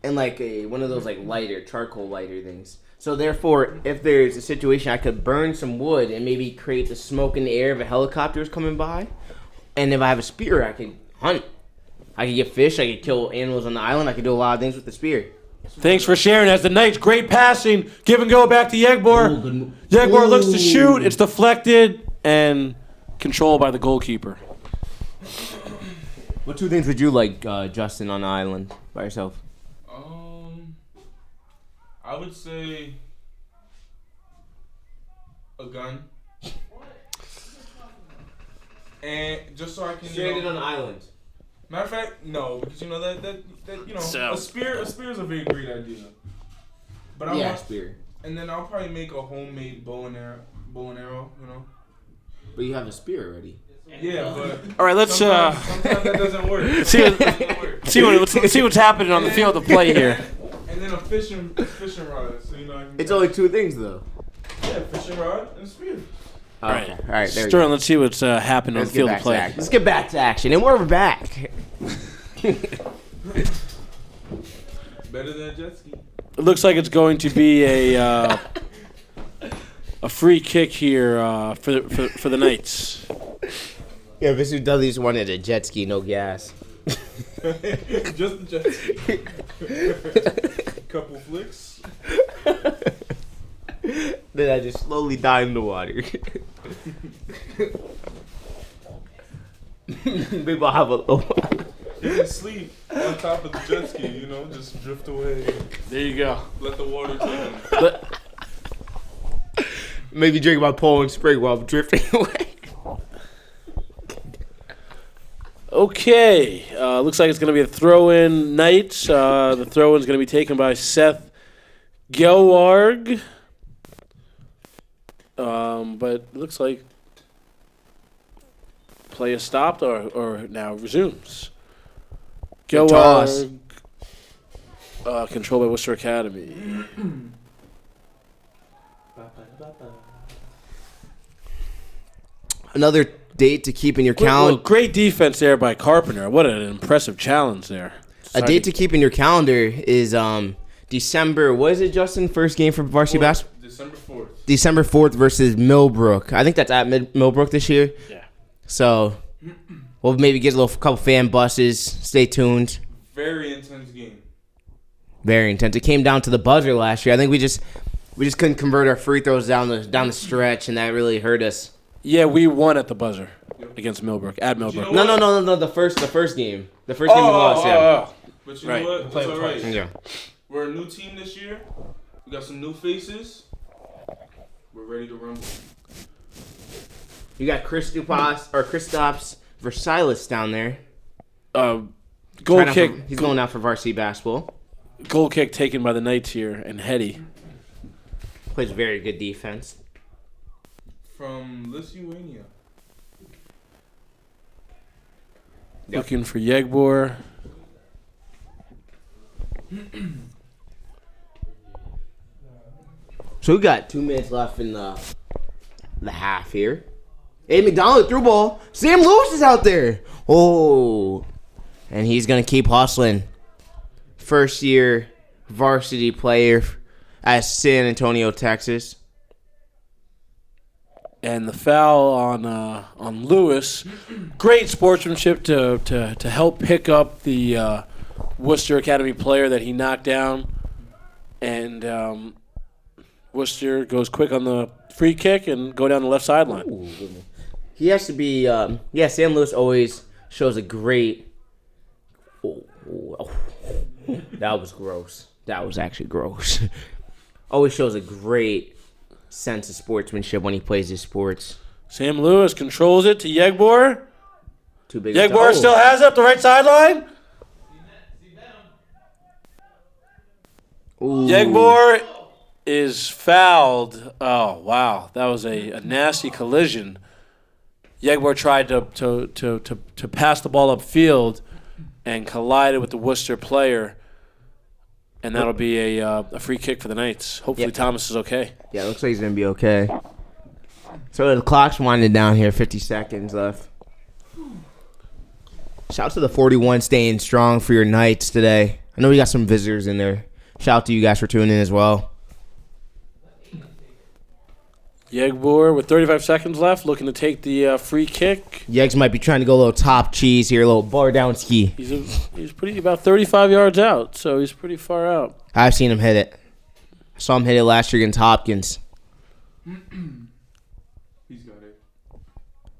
and like one of those like charcoal lighter things. So therefore, if there's a situation, I could burn some wood and maybe create the smoke in the air if a helicopter is coming by. And if I have a spear, I can hunt. I could get fish. I could kill animals on the island. I could do a lot of things with the spear. Thanks for sharing. As the Knights, great passing, give and go back to Yegbor. Yegbor looks to shoot. It's deflected and controlled by the goalkeeper. What 2 things would you like, Justin, on the island by yourself? I would say a gun. And just so I can Stranded on the island. Matter of fact, no, because that So- a spear is a very great idea. But I want spear. and then I'll probably make a homemade bow and arrow, But you have a spear already. Yeah, but All right, let's sometimes that doesn't work. see what's happening on the field of play here. And then a fishing rod, so I can It's only 2 things, though. fishing rod and a spear. All right, there we go. Sterling, let's see what's happening on the field of play. Let's get back to action, and we're back. Better than a jet ski. It looks like it's going to be a free kick here for the Knights. Yeah, Mr. Dudley just wanted a jet ski, no gas. Just a jet ski. Couple flicks. Then I just slowly die in the water. Maybe I'll have a little. You can sleep on top of the jet ski, just drift away. There you go. Let the water take them. Maybe drink my Poland Spring while I'm drifting away. Okay, looks like it's going to be a throw-in Knights. The throw-in is going to be taken by Seth Gelwarg. But it looks like play is stopped or now resumes. Gelwarg, controlled by Worcester Academy. Another date to keep in your Well, calendar. great defense there by Carpenter. What an impressive challenge there. A date to keep in your calendar is December. What is it, Justin? First game for varsity basketball. December 4th. December 4th versus Millbrook. I think that's at Millbrook this year. Yeah. So we'll maybe get a couple fan buses. Stay tuned. Very intense game. Very intense. It came down to the buzzer last year. I think we just couldn't convert our free throws down the stretch, and that really hurt us. Yeah, we won at the buzzer against Millbrook, at Millbrook. You know No. The first game. The first game we lost. Yeah. But you Right. know what? It's all right. Yeah. We're a new team this year. We got some new faces. We're ready to rumble. You got Kristaps Versailles down there. Goal kick. He's going out for varsity basketball. Goal kick taken by the Knights here, and Hetty. Plays very good defense. From Lithuania. Looking for Yegbor. So we got 2 minutes left in the half here. Hey, McDonald through ball. Sam Lewis is out there. Oh, and he's gonna keep hustling. First year varsity player at San Antonio, Texas. And the foul on Lewis. Great sportsmanship to help pick up the Worcester Academy player that he knocked down. And Worcester goes quick on the free kick and go down the left sideline. Ooh, he has to be. Sam Lewis always shows a great. That was gross. That was actually gross. Always shows a great sense of sportsmanship when he plays his sports. Sam Lewis controls it to Yegbor. Too big. Yegbor still has it up the right sideline. Ooh. Yegbor is fouled. Oh wow, that was a nasty collision. Yegbor tried to pass the ball upfield and collided with the Worcester player, and that'll be a free kick for the Knights. Hopefully Thomas is okay. Yeah, it looks like he's gonna be okay. So the clock's winding down here. 50 seconds left. Shout out to the 41 staying strong for your Knights today. I know we got some visitors in there. Shout out to you guys for tuning in as well. Yegbor with 35 seconds left, looking to take the free kick. Yegs might be trying to go a little top cheese here, a little bar down ski. He's pretty about 35 yards out, so he's pretty far out. I've seen him hit it. I saw him hit it last year against Hopkins. He's got it.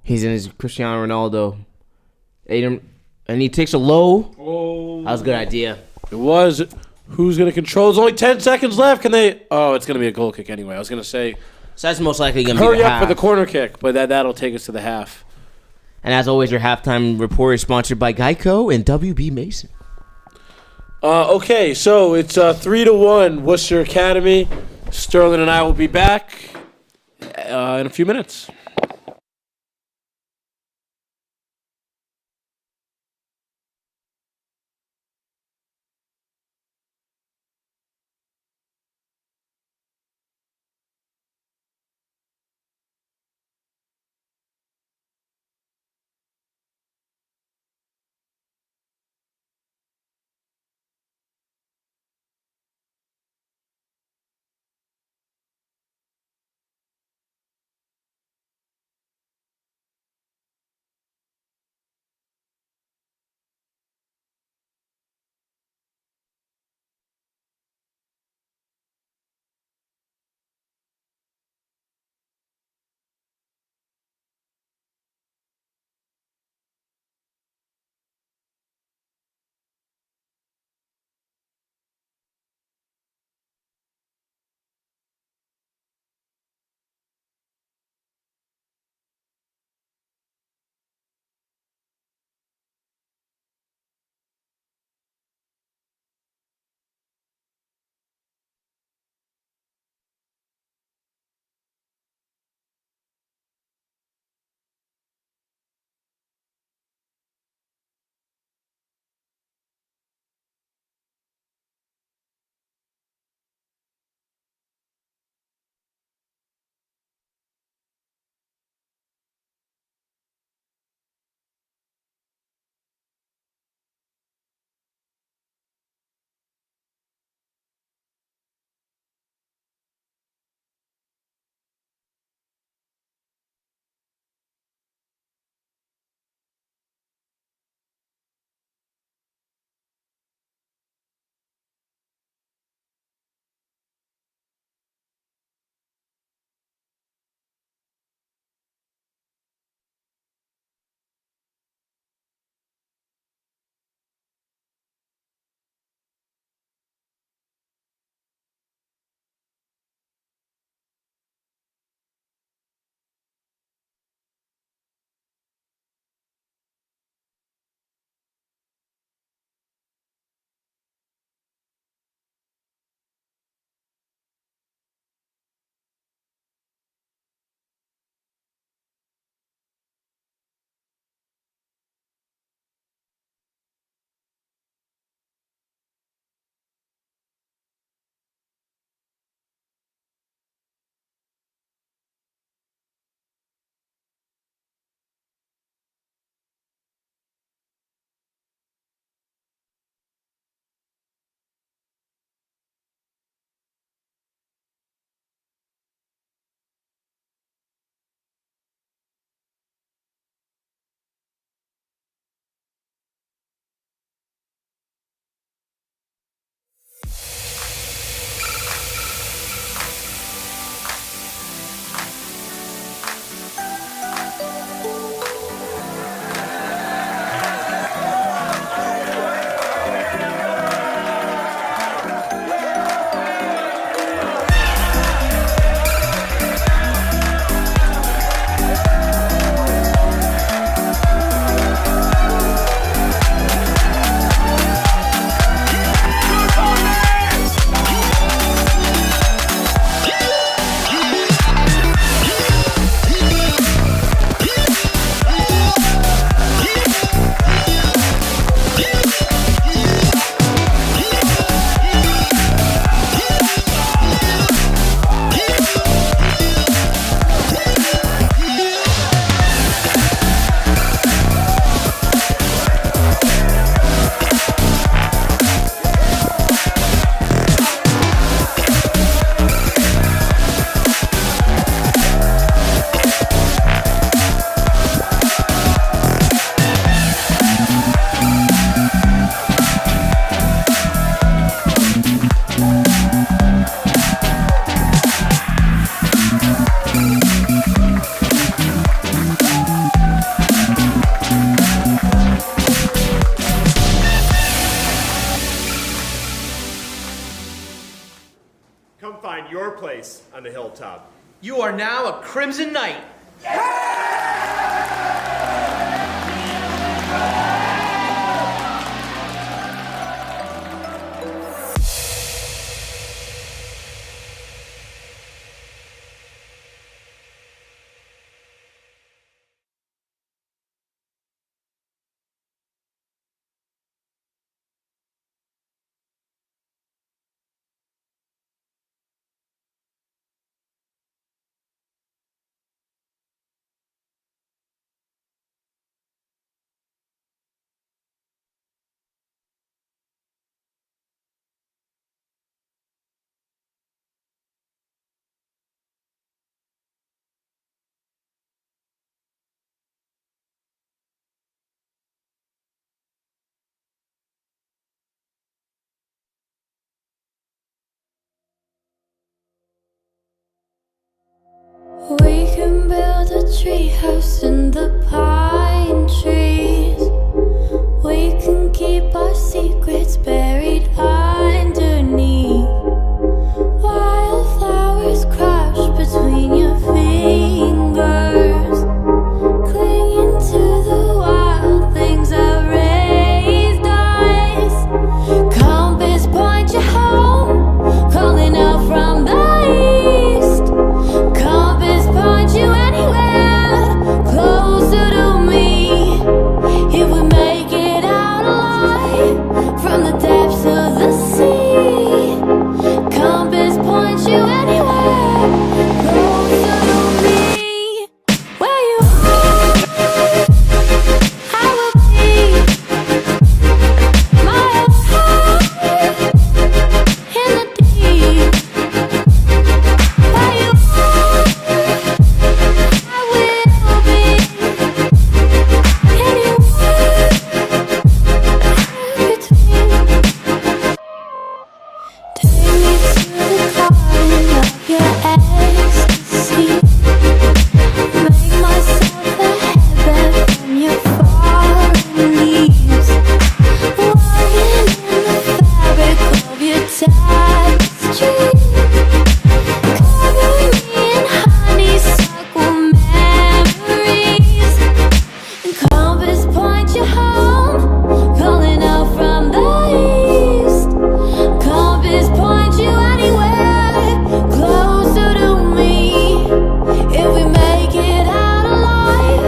He's in his Cristiano Ronaldo. And he takes a low. Oh. That was a good idea. It was. Who's going to control? There's only 10 seconds left. Can they? Oh, it's going to be a goal kick anyway. I was going to say. So that's most likely going to be Hurry the up half. for the corner kick, but that'll take us to the half. And as always, your halftime report is sponsored by Geico and WB Mason. Okay, so it's 3-1 Worcester Academy. Sterling and I will be back in a few minutes. Come find your place on the hilltop. You are now a Crimson Knight. We can build a treehouse in the pine trees. We can keep our secrets buried underneath. Wildflowers crush between your fingers, clinging to the wild things that raised us. Compass point you home, calling out from the east. Compass point you anywhere closer to me. If we make it out alive from the depths of the sea, compass point you anywhere closer to me. Where you are, I will be. Miles high in the deep. Where you are, I will be. Anywhere between. Take me to the garden of your ecstasy. Make myself a heaven from your fallen leaves. Lying in the fabric of your tapestry. Cover me in honeysuckle memories. And compass point you home, calling out from the east. Compass point you anywhere closer to me. If we make it out alive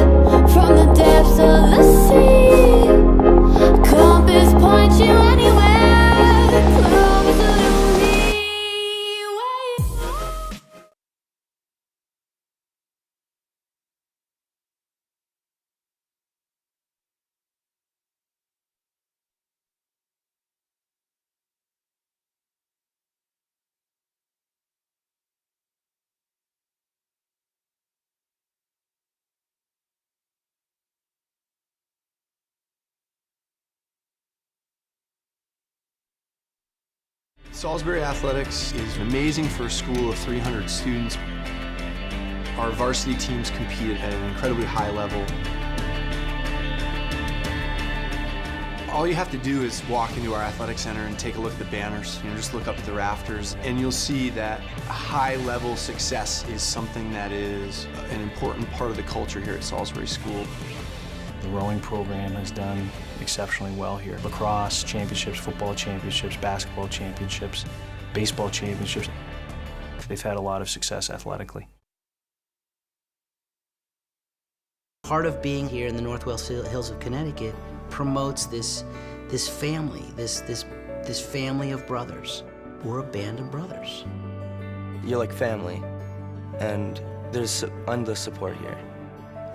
from the depths of the sea, compass point you anywhere closer to me. Where you are. Salisbury Athletics is amazing for a school of 300 students. Our varsity teams compete at an incredibly high level. All you have to do is walk into our athletic center and take a look at the banners. Just look up at the rafters, and you'll see that high-level success is something that is an important part of the culture here at Salisbury School. The rowing program has done exceptionally well here. Lacrosse championships, football championships, basketball championships, baseball championships. They've had a lot of success athletically. Part of being here in the Northwest Hills of Connecticut promotes this family, this family of brothers. We're a band of brothers. You're like family, and there's endless support here.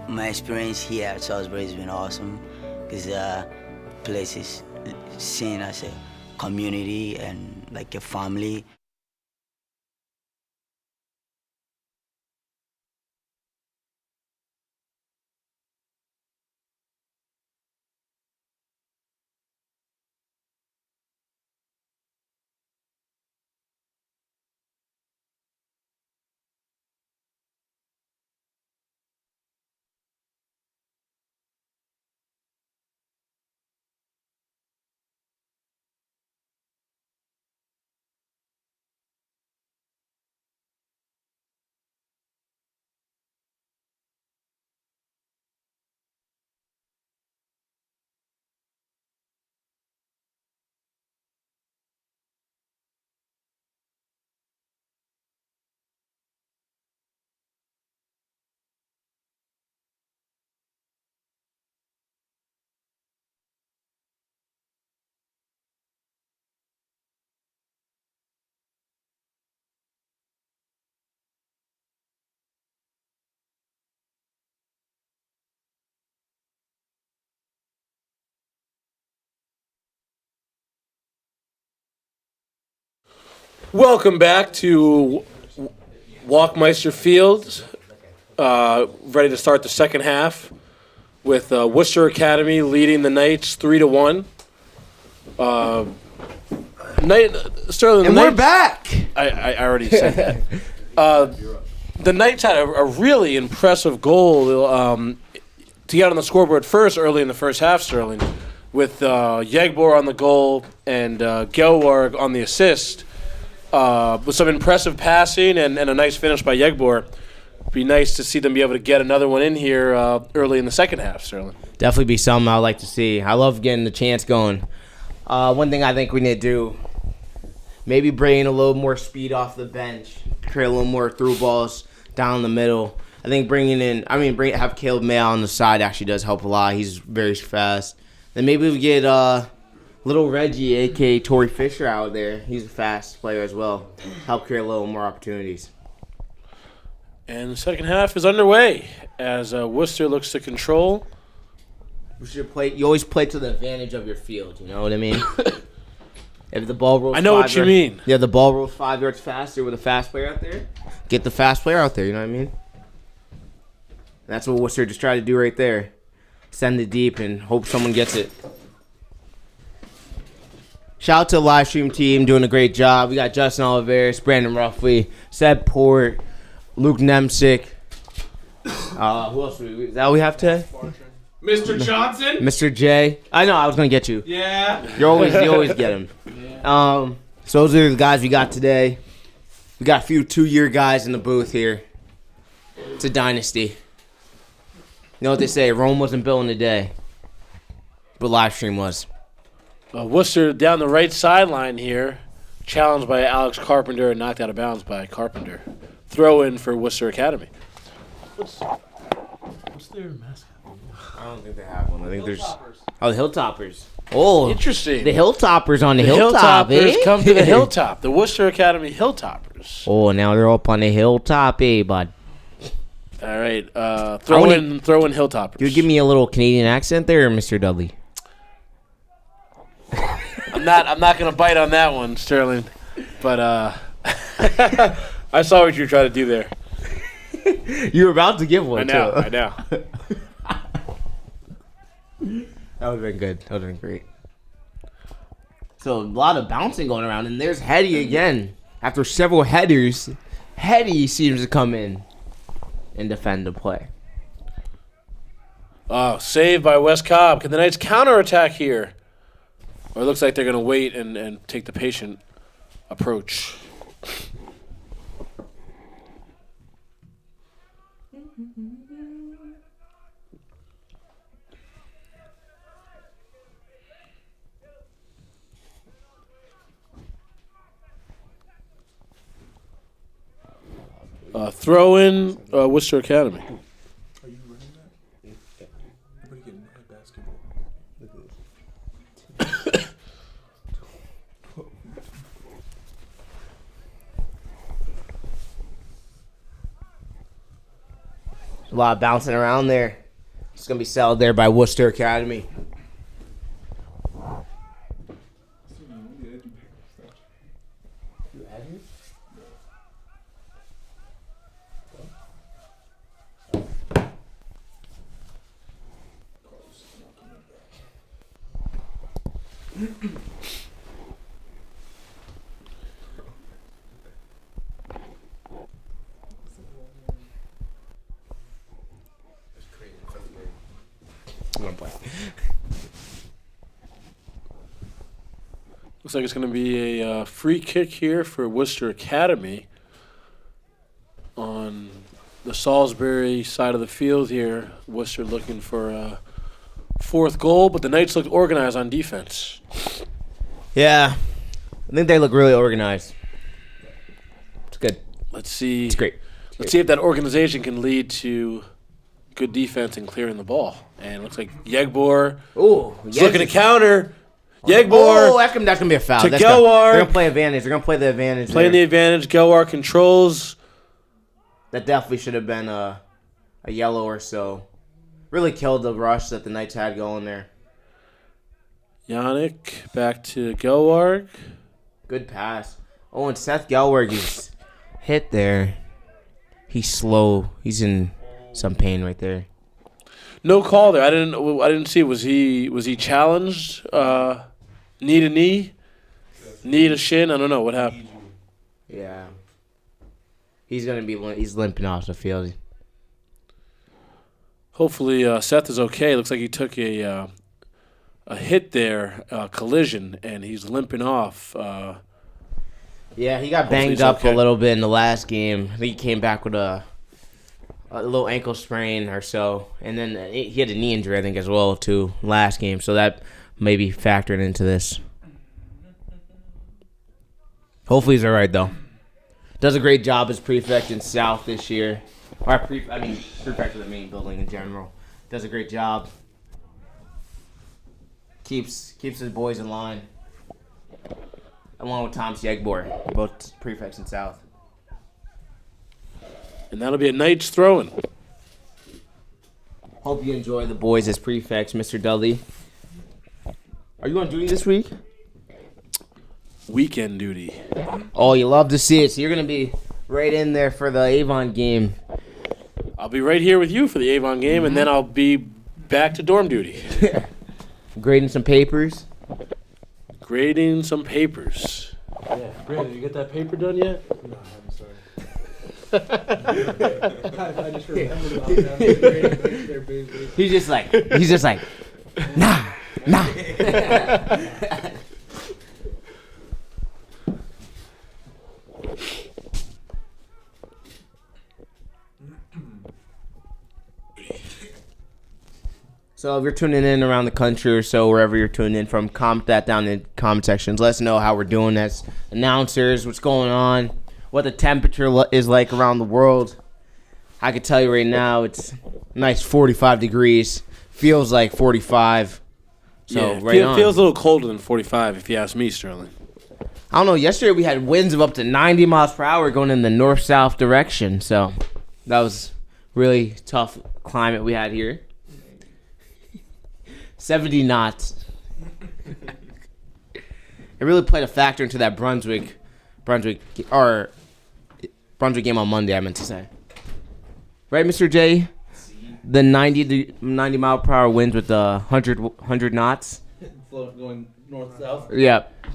My experience here at Salisbury has been awesome because the place is seen as a community and like a family. Welcome back to Walkmeister Field. Ready to start the second half with Worcester Academy leading the Knights 3-1. Sterling, And we're back. I already said that. The Knights had a really impressive goal to get on the scoreboard first early in the first half, Sterling, with Yegbor on the goal and Gelwarg on the assist. With some impressive passing and a nice finish by Yegbor. Be nice to see them be able to get another one in here early in the second half, Sterling. Definitely be something I'd like to see. I love getting the chance going. One thing I think we need to do, maybe bring a little more speed off the bench, create a little more through balls down the middle. I think have Caleb Mayo on the side actually does help a lot. He's very fast. Then maybe we get little Reggie, a.k.a. Torrey Fisher, out there. He's a fast player as well. Help create a little more opportunities. And the second half is underway as Worcester looks to control. You always play to the advantage of your field, you know what I mean? If the ball rolls, I know what you mean. Yeah, the ball rolls 5 yards faster with a fast player out there. Get the fast player out there, you know what I mean? That's what Worcester just tried to do right there. Send it deep and hope someone gets it. Shout out to the live stream team doing a great job. We got Justin Oliveris, Brandon Ruffley, Seb Port, Luke Nemsick. Who else? Is that what we have today? Mr. Johnson? Mr. J. I know, I was going to get you. Yeah. You always get him. So those are the guys we got today. We got a few 2-year guys in the booth here. It's a dynasty. You know what they say, Rome wasn't built in a day. But live stream was. Worcester down the right sideline here, challenged by Alex Carpenter and knocked out of bounds by Carpenter. Throw in for Worcester Academy. What's their mascot? I don't think they have one. I think there's... Oh, the Hilltoppers. Oh, interesting. The Hilltoppers on the hilltop, Hilltoppers come to the hilltop. The Worcester Academy Hilltoppers. Oh, now they're up on the hilltop, bud. All right, throw in Hilltoppers. You give me a little Canadian accent there, Mr. Dudley. I'm not gonna bite on that one, Sterling. But I saw what you were trying to do there. You were about to give one. I know. That would have been good. That would have been great. So a lot of bouncing going around, and there's Hetty again. After several headers, Hetty seems to come in and defend the play. Oh, saved by West Cobb. Can the Knights counterattack here? Or it looks like they're going to wait and take the patient approach. Throw in Worcester Academy. Are you running that? Everybody getting basketball. A lot of bouncing around there. It's going to be settled there by Worcester Academy. Looks like it's going to be a free kick here for Worcester Academy on the Salisbury side of the field here. Worcester looking for a fourth goal, but the Knights look organized on defense. Yeah, I think they look really organized. It's good. Let's see. It's great. Let's see if that organization can lead to good defense and clearing the ball. And it looks like Yegbor is looking to counter. Yegbor. Oh, that's gonna be a foul. To That's Gelwarg. They're gonna play advantage. They're gonna play the advantage. Playing the advantage. Gelwarg controls. That definitely should have been a yellow or so. Really killed the rush that the Knights had going there. Yannick back to Gelwarg. Good pass. Oh, and Seth Gelberg is hit there. He's slow. He's in some pain right there. No call there. I didn't see. Was he challenged? Knee to knee, knee to shin. I don't know what happened. Yeah. He's limping off the field. Hopefully Seth is okay. Looks like he took a hit there, collision, and he's limping off. Yeah, he got banged up a little bit in the last game. I think he came back with a little ankle sprain or so, and then he had a knee injury, I think, as well too last game. So that may be factored into this. Hopefully he's all right though. Does a great job as prefect in South this year. Or prefect of the main building in general. Does a great job. Keeps his boys in line. Along with Tom Siegbor, both prefects in South. And that'll be a Knights throw-in. Hope you enjoy the boys as prefects, Mr. Dudley. Are you on duty this week? Weekend duty. Oh, you love to see it. So you're going to be right in there for the Avon game. I'll be right here with you for the Avon game, and then I'll be back to dorm duty. Grading some papers. Grading some papers. Yeah, Brandon, you get that paper done yet? No, I'm sorry. I just remembered about that. He's just like, nah. So if you're tuning in around the country or so, wherever you're tuning in from, comment that down in the comment sections. Let us know how we're doing as announcers, what's going on, what the temperature is like around the world. I can tell you right now, it's nice 45 degrees. Feels like 45. So yeah, feels a little colder than 45 if you ask me, Sterling. I don't know. Yesterday we had winds of up to 90 miles per hour going in the north-south direction. So that was really tough climate we had here. 70 knots. It really played a factor into that Brunswick game on Monday, I meant to say. Right, Mr. J? The 90 mile per hour winds with the 100 knots. Float going north-south? Yep.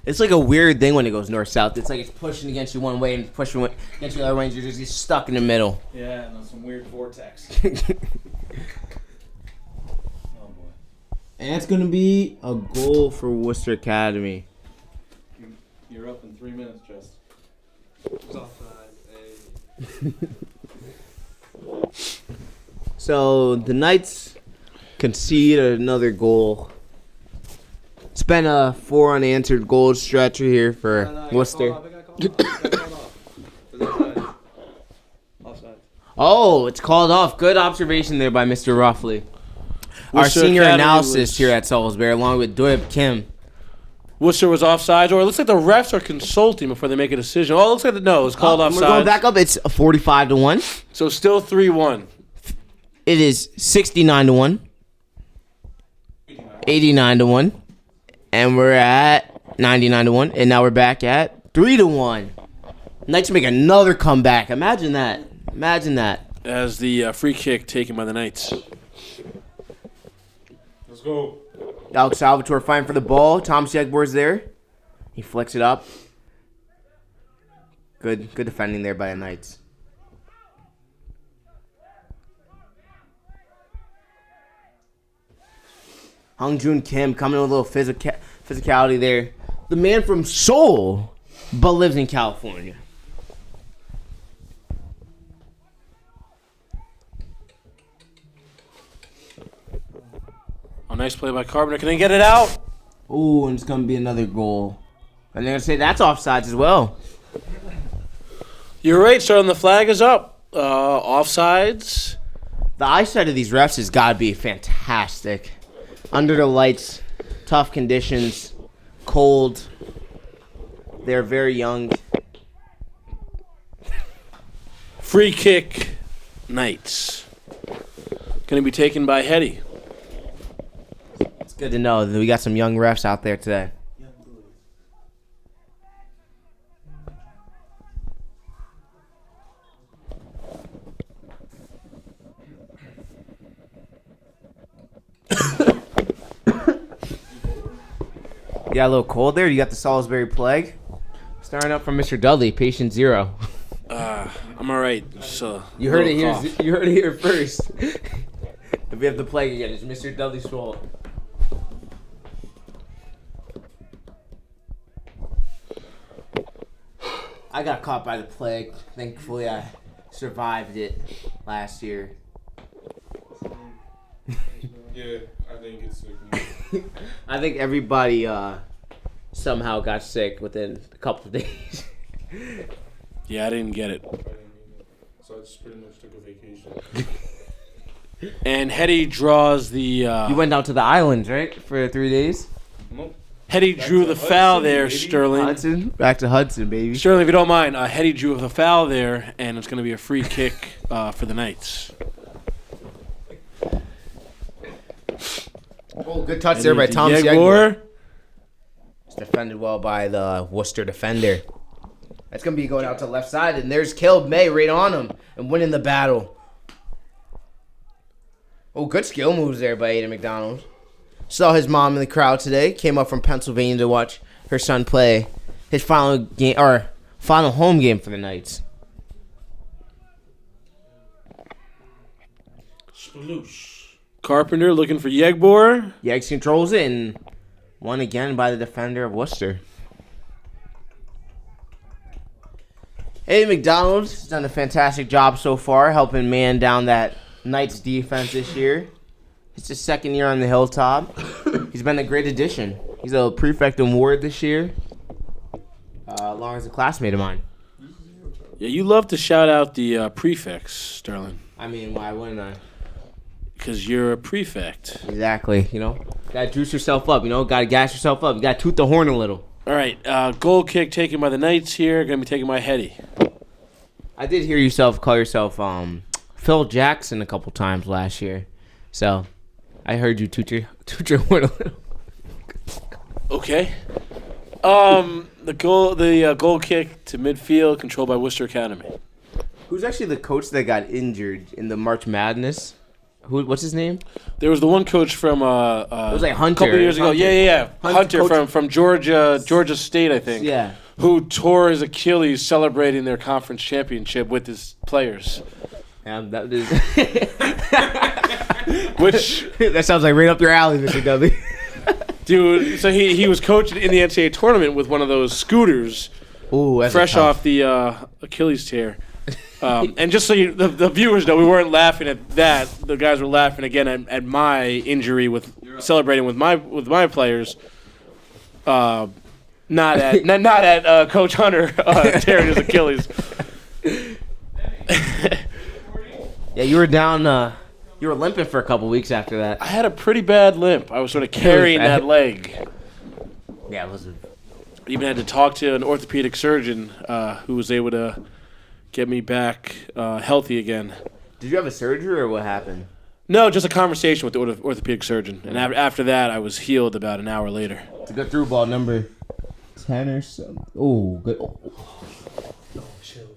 It's like a weird thing when it goes north-south. It's like it's pushing against you one way and pushing against the other way, and you're just stuck in the middle. Yeah, and some weird vortex. Oh, boy. And it's going to be a goal for Worcester Academy. You're up in 3 minutes, Just. So the Knights concede another goal. It's been a 4 unanswered goal stretch here for Worcester. Oh, it's called off. Good observation there by Mr. Ruffley. Our Worcester senior Academy analysis here at Salisbury, along with Doib Kim. Worcester was offside, or it looks like the refs are consulting before they make a decision. Oh, it looks like it was called offside. We're going back up. It's 45-1. So still 3-1. It is 69-1. 89-1. And we're at 99-1. And now we're back at 3-1. Knights make another comeback. Imagine that. Imagine that. As the free kick taken by the Knights. Let's go. Alex Salvatore fighting for the ball. Tom Segbor's there. He flicks it up. Good defending there by the Knights. Hungjun Kim coming with a little physicality there. The man from Seoul, but lives in California. Oh, nice play by Carpenter. Can they get it out? Ooh, and it's going to be another goal. And they're going to say that's offsides as well. You're right, Sterling. The flag is up. Offsides. The eyesight of these refs has got to be fantastic. Under the lights, tough conditions, cold. They're very young. Free kick, Knights. Going to be taken by Hetty. Good to know that we got some young refs out there today. You got a little cold there? You got the Salisbury plague? Starting up from Mr. Dudley, patient 0. I'm all right. So You heard it here. You heard it here first. If we have the plague again, it's Mr. Dudley's fault. I got caught by the plague. Thankfully, I survived it last year. Yeah, I think it's sick. I think everybody somehow got sick within a couple of days. Yeah, I didn't get it. So I just pretty much took a vacation. And Hetty draws the... You went down to the islands, right? For 3 days? Nope. Hetty drew the foul there, baby. Sterling. Hudson? Back to Hudson, baby. Sterling, if you don't mind, Hetty drew the foul there, and it's going to be a free kick for the Knights. Oh, good touch there by Tom Yegor. It's defended well by the Worcester defender. That's going to be going out to the left side, and there's Caleb May right on him and winning the battle. Oh, good skill moves there by Aiden McDonald. Saw his mom in the crowd today. Came up from Pennsylvania to watch her son play his final game or final home game for the Knights. Sploosh. Carpenter looking for Yegbor. Yegs controls it and won again by the defender of Worcester. Aiden McDonald has done a fantastic job so far, helping man down that Knights defense this year. It's his second year on the hilltop. He's been a great addition. He's a prefect award this year, along as a classmate of mine. Yeah, you love to shout out the prefects, Sterling. I mean, why wouldn't I? Because you're a prefect. Exactly. You know, gotta juice yourself up. You know, gotta gas yourself up. You gotta toot the horn a little. All right, goal kick taken by the Knights here. Going to be taken by Hetty. I did hear yourself call yourself Phil Jackson a couple times last year, so I heard you toot your horn a little. Okay. The goal kick to midfield, controlled by Worcester Academy. Who's actually the coach that got injured in the March Madness? What's his name? There was the one coach from it was like Hunter. a couple years ago. Hunter. Yeah. Hunter Coach- from Georgia State, I think. Yeah. Who tore his Achilles celebrating their conference championship with his players. That is Which that sounds like right up your alley, Mr. W. Dude, so he was coaching in the NCAA tournament with one of those scooters. Ooh, that's fresh tough. off the Achilles tear. And just so the viewers know, we weren't laughing at that. The guys were laughing again at my injury with celebrating with my players. Not at Coach Hunter tearing his Achilles. Yeah, you were down. You were limping for a couple weeks after that. I had a pretty bad limp. I was sort of carrying that leg. Yeah, it was. Even had to talk to an orthopedic surgeon who was able to get me back healthy again. Did you have a surgery or what happened? No, just a conversation with the orthopedic surgeon. And after that, I was healed about an hour later. It's a good through ball, number 10 or something. Oh, good. Oh. Yo, chill,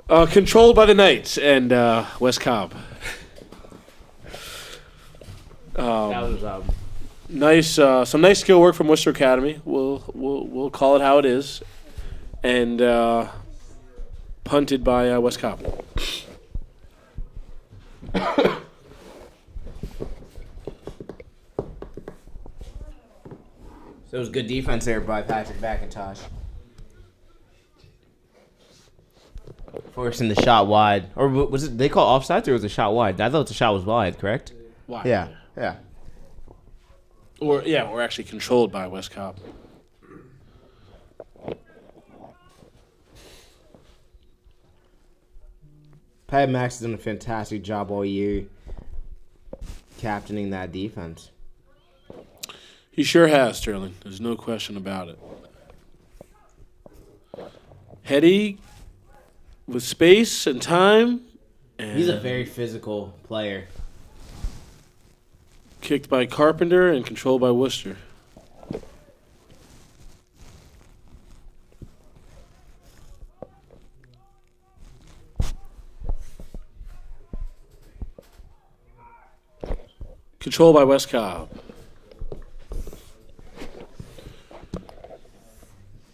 yo. Controlled by the Knights and West Cobb. That was nice, some nice skill work from Worcester Academy. We'll call it how it is, and punted by West Cobb. So it was good defense there by Patrick McIntosh. Forcing the shot wide. Or was it, they call offsides or was it a shot wide? I thought the shot was wide, correct? Wide. Yeah. Or actually controlled by West Cobb. Pat Max has done a fantastic job all year captaining that defense. He sure has, Sterling. There's no question about it. Hetty with space and time And He's a very physical player. kicked by Carpenter and controlled by Worcester. Controlled by West Cobb.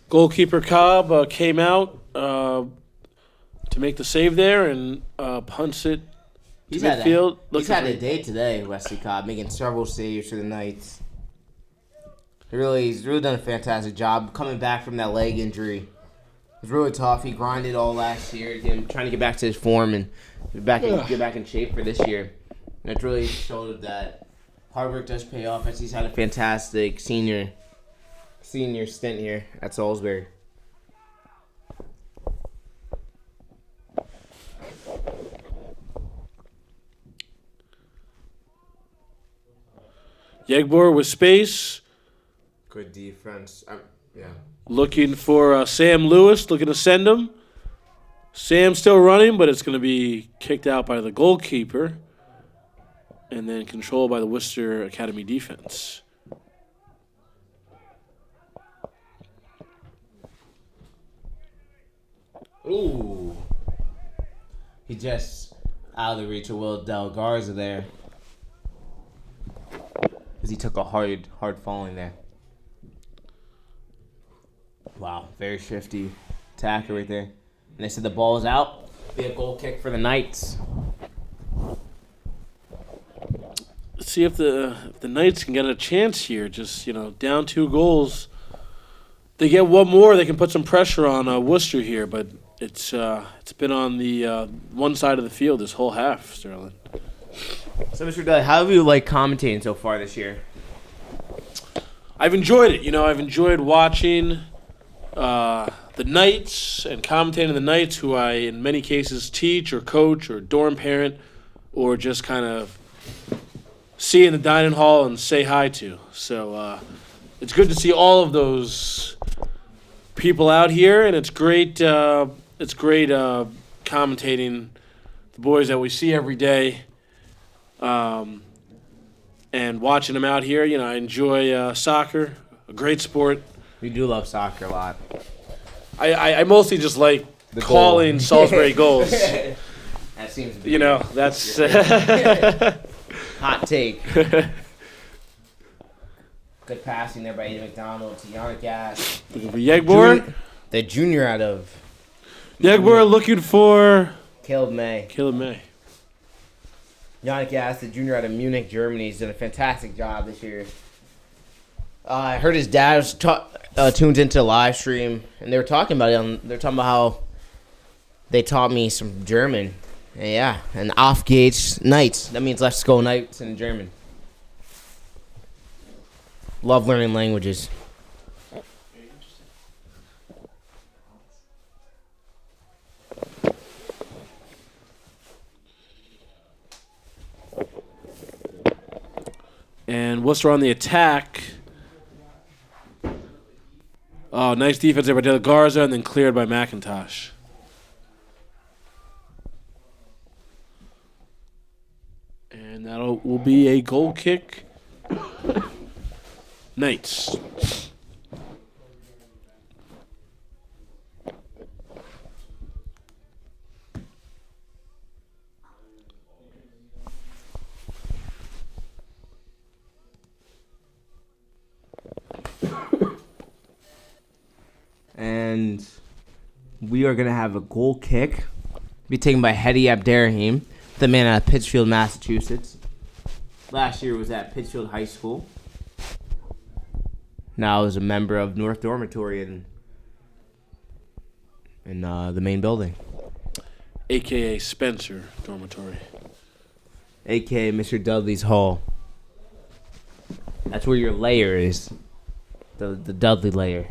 Goalkeeper Cobb came out to make the save there and punts it to midfield. He's had a day today, Wesley Cobb, making several saves for the Knights. He's really done a fantastic job coming back from that leg injury. It was really tough. He grinded all last year, trying to get back to his form and get back in shape for this year. And it really showed that hard work does pay off, as he's had a fantastic senior stint here at Salisbury. Yegbor with space. Good defense. Yeah. Looking for Sam Lewis, looking to send him. Sam's still running, but it's going to be kicked out by the goalkeeper. And then controlled by the Worcester Academy defense. Ooh. He just out of the reach of Will Del Garza there. Because he took a hard falling there. Wow, very shifty tackle right there. And they said the ball is out. Be a goal kick for the Knights. Let's see if the Knights can get a chance here. Just, down 2 goals. They get one more, they can put some pressure on Worcester here, but it's been on the one side of the field this whole half, Sterling. So, Mr. Dudley, how have you liked commentating so far this year? I've enjoyed it. I've enjoyed watching the Knights and commentating the Knights, who I, in many cases, teach or coach or dorm parent or just kind of see in the dining hall and say hi to. So it's good to see all of those people out here, and it's great. It's great commentating the boys that we see every day, and watching them out here. I enjoy soccer, a great sport. We do love soccer a lot. I mostly just like calling Salisbury goals. That seems to be that's hot take. Good passing there by Aiden McDonald to Yannick Gass. Looking for Yegbor. The junior out of Yegbor looking for Caleb May. Yannick Gass, the junior out of Munich, Germany. He's done a fantastic job this year. I heard his dad was tuned into the live stream, and they were talking about it. They're talking about how they taught me some German. And Auf geht's Knights. That means let's go Knights in German. Love learning languages. And Worcester on the attack. Oh, nice defense there by Del Garza, and then cleared by McIntosh. And that will be a goal kick. Knights. And we are going to have a goal kick. Be taken by Hedy Abderrahim, the man out of Pittsfield, Massachusetts. Last year was at Pittsfield High School. Now is a member of North Dormitory in the main building. A.K.A. Spencer Dormitory. A.K.A. Mr. Dudley's Hall. That's where your layer is. The Dudley layer.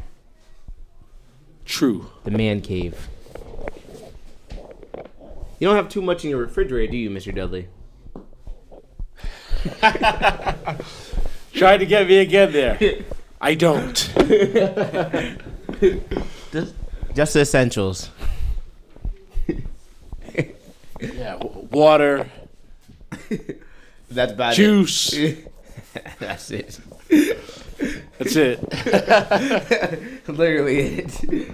True. The man cave. You don't have too much in your refrigerator, do you, Mr. Dudley? Tried to get me again there. I don't. Just the essentials. Yeah. water, That's about juice. it. That's it. That's it. Literally it.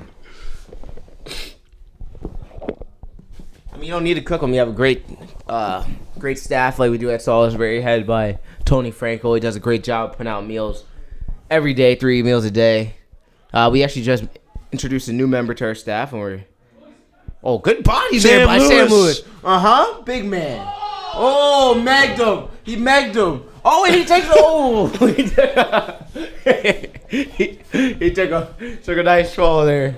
I mean, you don't need to cook them. You have a great staff like we do at Salisbury, headed by Tony Franco. He does a great job putting out meals every day, 3 meals a day. We actually just introduced a new member to our staff, and good body there by Sam Lewis. Big man. Oh, megged him. He megged him. Oh, and he takes he took a nice swallow there.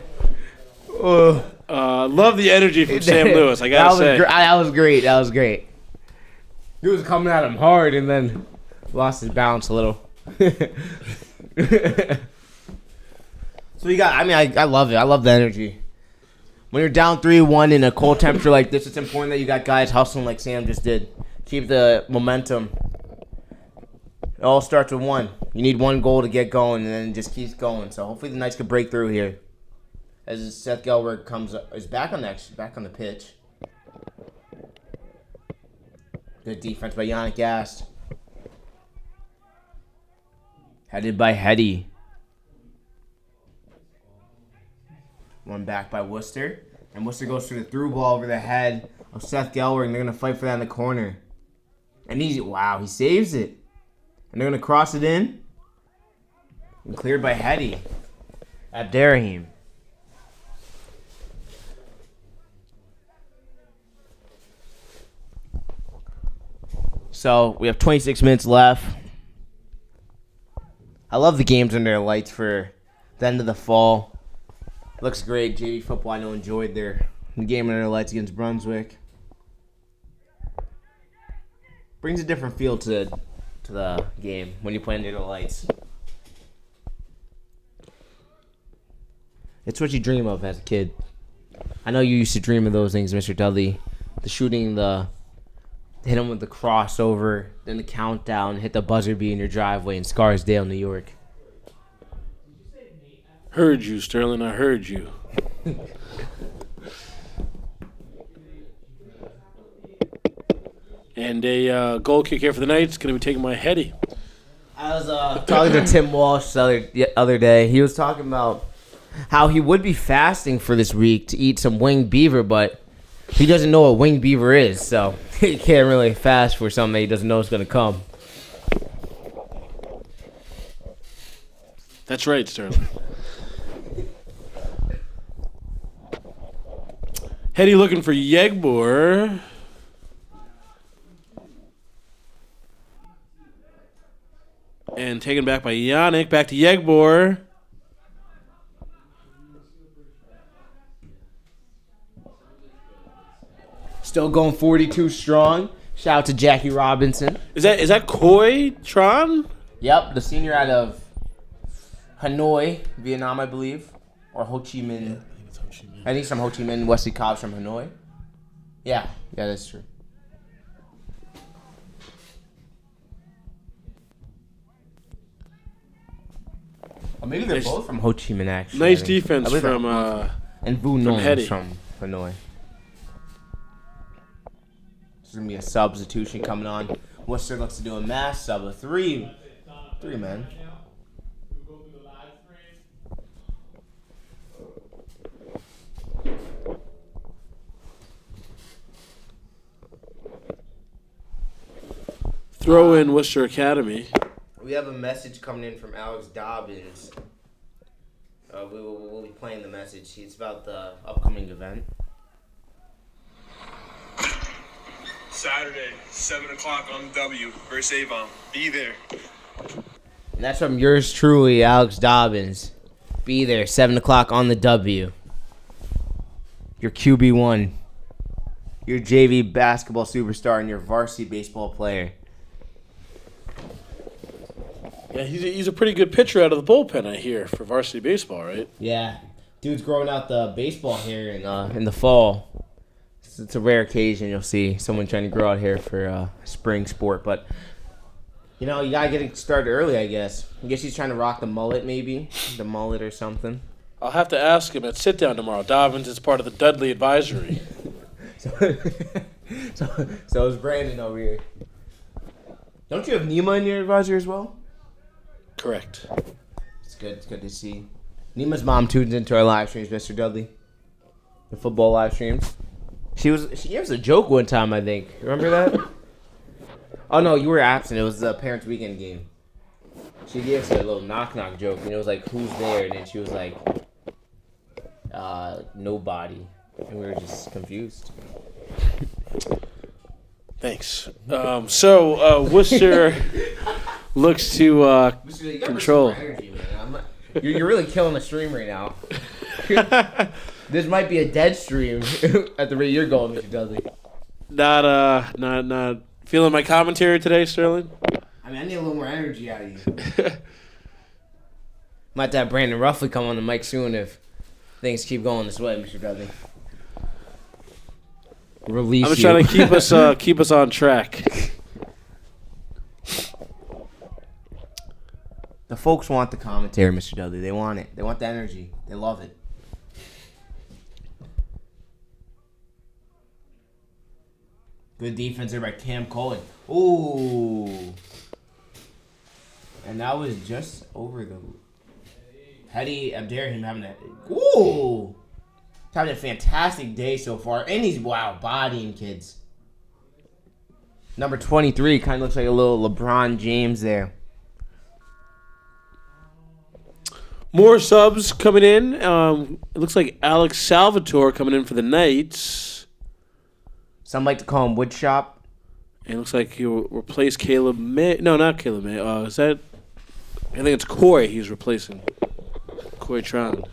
Love the energy from Sam Lewis. I gotta say that was great. That was great. He was coming at him hard and then lost his balance a little. So I love it. I love the energy. When you're down 3-1 in a cold temperature like this, it's important that you got guys hustling like Sam just did. Keep the momentum. It all starts with one. You need one goal to get going, and then it just keeps going. So hopefully the Knights can break through here. As Seth Gelberg is back on the pitch. Good defense by Yannick Gast. Headed by Hetty. One back by Worcester. And Worcester goes for the through ball over the head of Seth Gelberg, and they're going to fight for that in the corner. And he saves it. And they're going to cross it in. And cleared by Hetty. Abderrahim. So we have 26 minutes left. I love the games under the lights for the end of the fall. Looks great. JV football, I know, enjoyed the game under the lights against Brunswick. Brings a different feel to the game when you play under the lights. It's what you dream of as a kid. I know you used to dream of those things, Mr. Dudley. The shooting, hit him with the crossover, then the countdown, hit the buzzer beat in your driveway in Scarsdale, New York. Heard you, Sterling. I heard you. And a goal kick here for the Knights. Going to be taken by Hetty. I was talking to Tim Walsh the other day. He was talking about how he would be fasting for this week to eat some winged beaver, but he doesn't know what winged beaver is, so he can't really fast for something that he doesn't know is going to come. That's right, Sterling. Hetty looking for Yegbor. And taken back by Yannick. Back to Yegbor. Still going 42 strong. Shout out to Jackie Robinson. Is that Koi Tron? Yep, the senior out of Hanoi, Vietnam, I believe. Or Ho Chi Minh. I think it's from Ho Chi Minh. Wesley Cobb's from Hanoi. Yeah, that's true. Or maybe they're both from Ho Chi Minh, actually. Nice defense from and Vu Nong from Hanoi. This is going to be a substitution coming on. Worcester looks to do a mass sub of three men. Throw in Worcester Academy. We have a message coming in from Alex Dobbins. We'll be playing the message. It's about the upcoming event. Saturday, 7 o'clock on the W, versus Avon. Be there. And that's from yours truly, Alex Dobbins. Be there, 7 o'clock on the W. Your QB1. Your JV basketball superstar and your varsity baseball player. Yeah, he's a pretty good pitcher out of the bullpen, I hear, for varsity baseball, right? Yeah. Dude's growing out the baseball hair in the fall. It's a rare occasion you'll see someone trying to grow out hair for spring sport. But, you got to get it started early, I guess. I guess he's trying to rock the mullet, maybe. The mullet or something. I'll have to ask him at sit-down tomorrow. Dobbins is part of the Dudley Advisory. So is Brandon over here. Don't you have Nima in your advisor as well? Correct. It's good. It's good to see. Nima's mom tunes into our live streams, Mr. Dudley. The football live streams. She gave us a joke one time, I think. Remember that? Oh no, you were absent. It was the parents' weekend game. She gave us a little knock joke, and it was like, "Who's there?" And then she was like, "Nobody," and we were just confused. Thanks. So Worcester looks to control. Energy, man. You're really killing the stream right now. This might be a dead stream at the rate you're going, Mr. Dudley. Not feeling my commentary today, Sterling. I mean, I need a little more energy out of you. Might have Brandon Ruffley come on the mic soon if things keep going this way, Mr. Dudley. Release I'm trying to keep us on track. The folks want the commentary, Mr. Dudley. They want it. They want the energy. They love it. Good defense there by Cam Cullen. Ooh. And that was just over the Hetty Abderrahim having a having a fantastic day so far. And he's bodying kids. Number 23 kind of looks like a little LeBron James there. More subs coming in. It looks like Alex Salvatore coming in for the Knights. Some like to call him Woodshop. And it looks like he'll replace Caleb May. No, not Caleb May. Is that... I think it's Coy he's replacing. Coy Tron.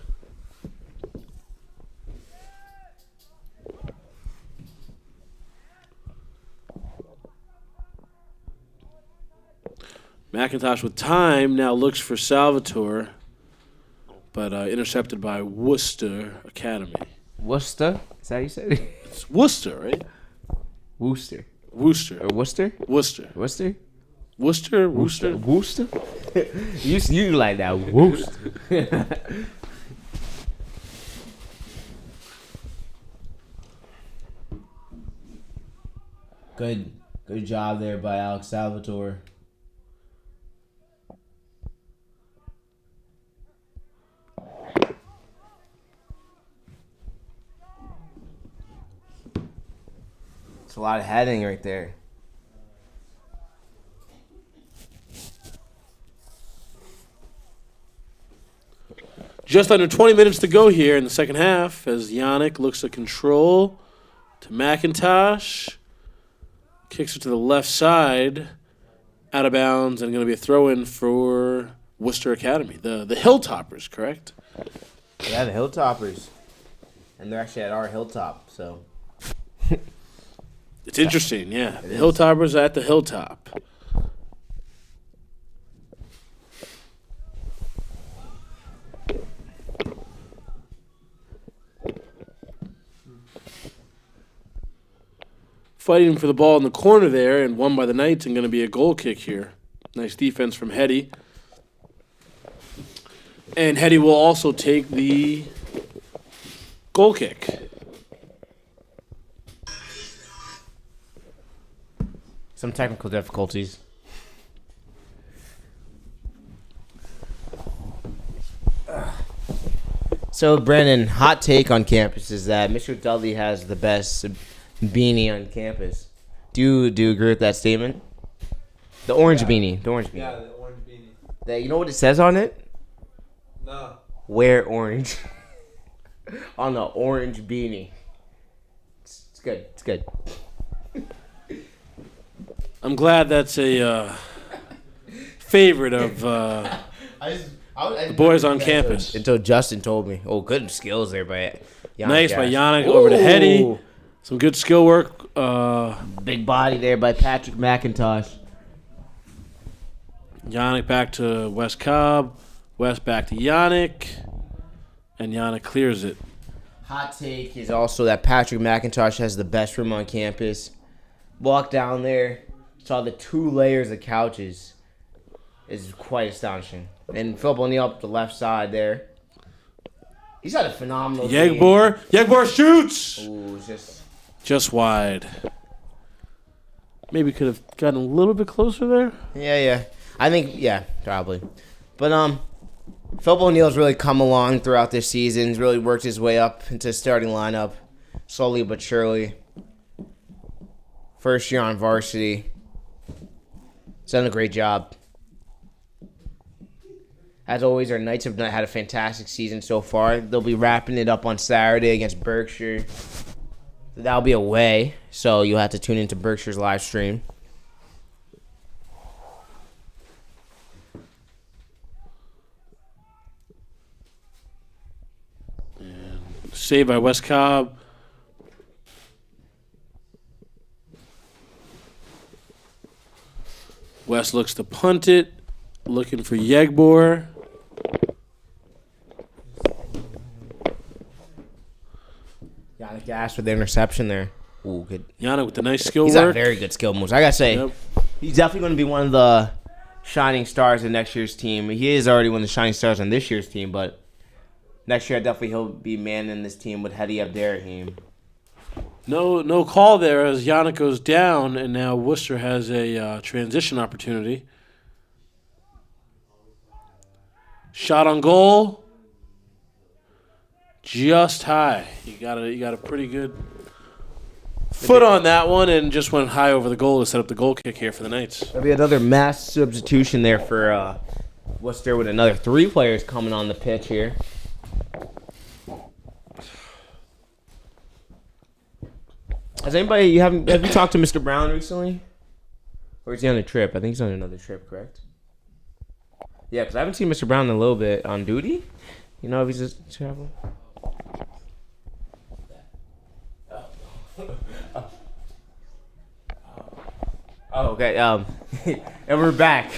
McIntosh with time now looks for Salvatore, but intercepted by Worcester Academy. Worcester? Is that how you said it? It's Worcester, right? Worcester. Worcester. Or Worcester? Worcester. Worcester? Worcester? Worcester? Worcester? you like that. Worcester. Good job there by Alex Salvatore. It's a lot of heading right there. Just under 20 minutes to go here in the second half as Yannick looks to control to McIntosh. Kicks it to the left side, out of bounds, and going to be a throw-in for Worcester Academy. The Hilltoppers, correct? Yeah, the Hilltoppers. And they're actually at our Hilltop, so... It's interesting, yeah. The Hilltoppers at the Hilltop. Fighting for the ball in the corner there and won by the Knights and going to be a goal kick here. Nice defense from Hetty. And Hetty will also take the goal kick. Some technical difficulties. So, Brandon, hot take on campus is that Mr. Dudley has the best beanie on campus. Do you agree with that statement? The orange beanie. The orange beanie. Yeah, the orange beanie. You know what it says on it? No. Wear orange. On the orange beanie. It's good. It's good. I'm glad that's a favorite of the boys on campus. Until Justin told me. Oh, good skills there by Yannick. Nice by Yannick over to Hetty. Some good skill work. Big body there by Patrick McIntosh. Yannick back to West Cobb. West back to Yannick. And Yannick clears it. Hot take is also that Patrick McIntosh has the best room on campus. Walked down there, saw the 2 layers of couches. It's quite astonishing. And Philip O'Neill up the left side there. He's had a phenomenal game. Yegbor shoots! Ooh, just wide. maybe could have gotten a little bit closer there. Yeah. I think, probably. But Philip O'Neill's really come along throughout this season. He's really worked his way up into the starting lineup, slowly but surely. First year on varsity. He's done a great job. As always, our Knights have had a fantastic season so far. They'll be wrapping it up on Saturday against Berkshire. That'll be away, so you'll have to tune into Berkshire's live stream. Saved by West Cobb. West looks to punt it. Looking for Yegbor. Yannick Gass with the interception there. Ooh, good. Yannick with the nice skill He's work. got very good skill moves. I got to say, he's definitely going to be one of the shining stars of next year's team. He is already one of the shining stars on this year's team, but next year definitely he'll be manning this team with Hedy Abderrahim. No call there as Yannick goes down, and now Worcester has a transition opportunity. Shot on goal. Just high. You got a pretty good foot on that one, and just went high over the goal to set up the goal kick here for the Knights. There'll be another mass substitution there for Worcester with another 3 players coming on the pitch here. Has anybody have you talked to Mr. Brown recently? Or is he on a trip? I think he's on another trip, correct? Yeah, because I haven't seen Mr. Brown in a little bit on duty. You know if he's just traveling? Oh, okay. And we're back.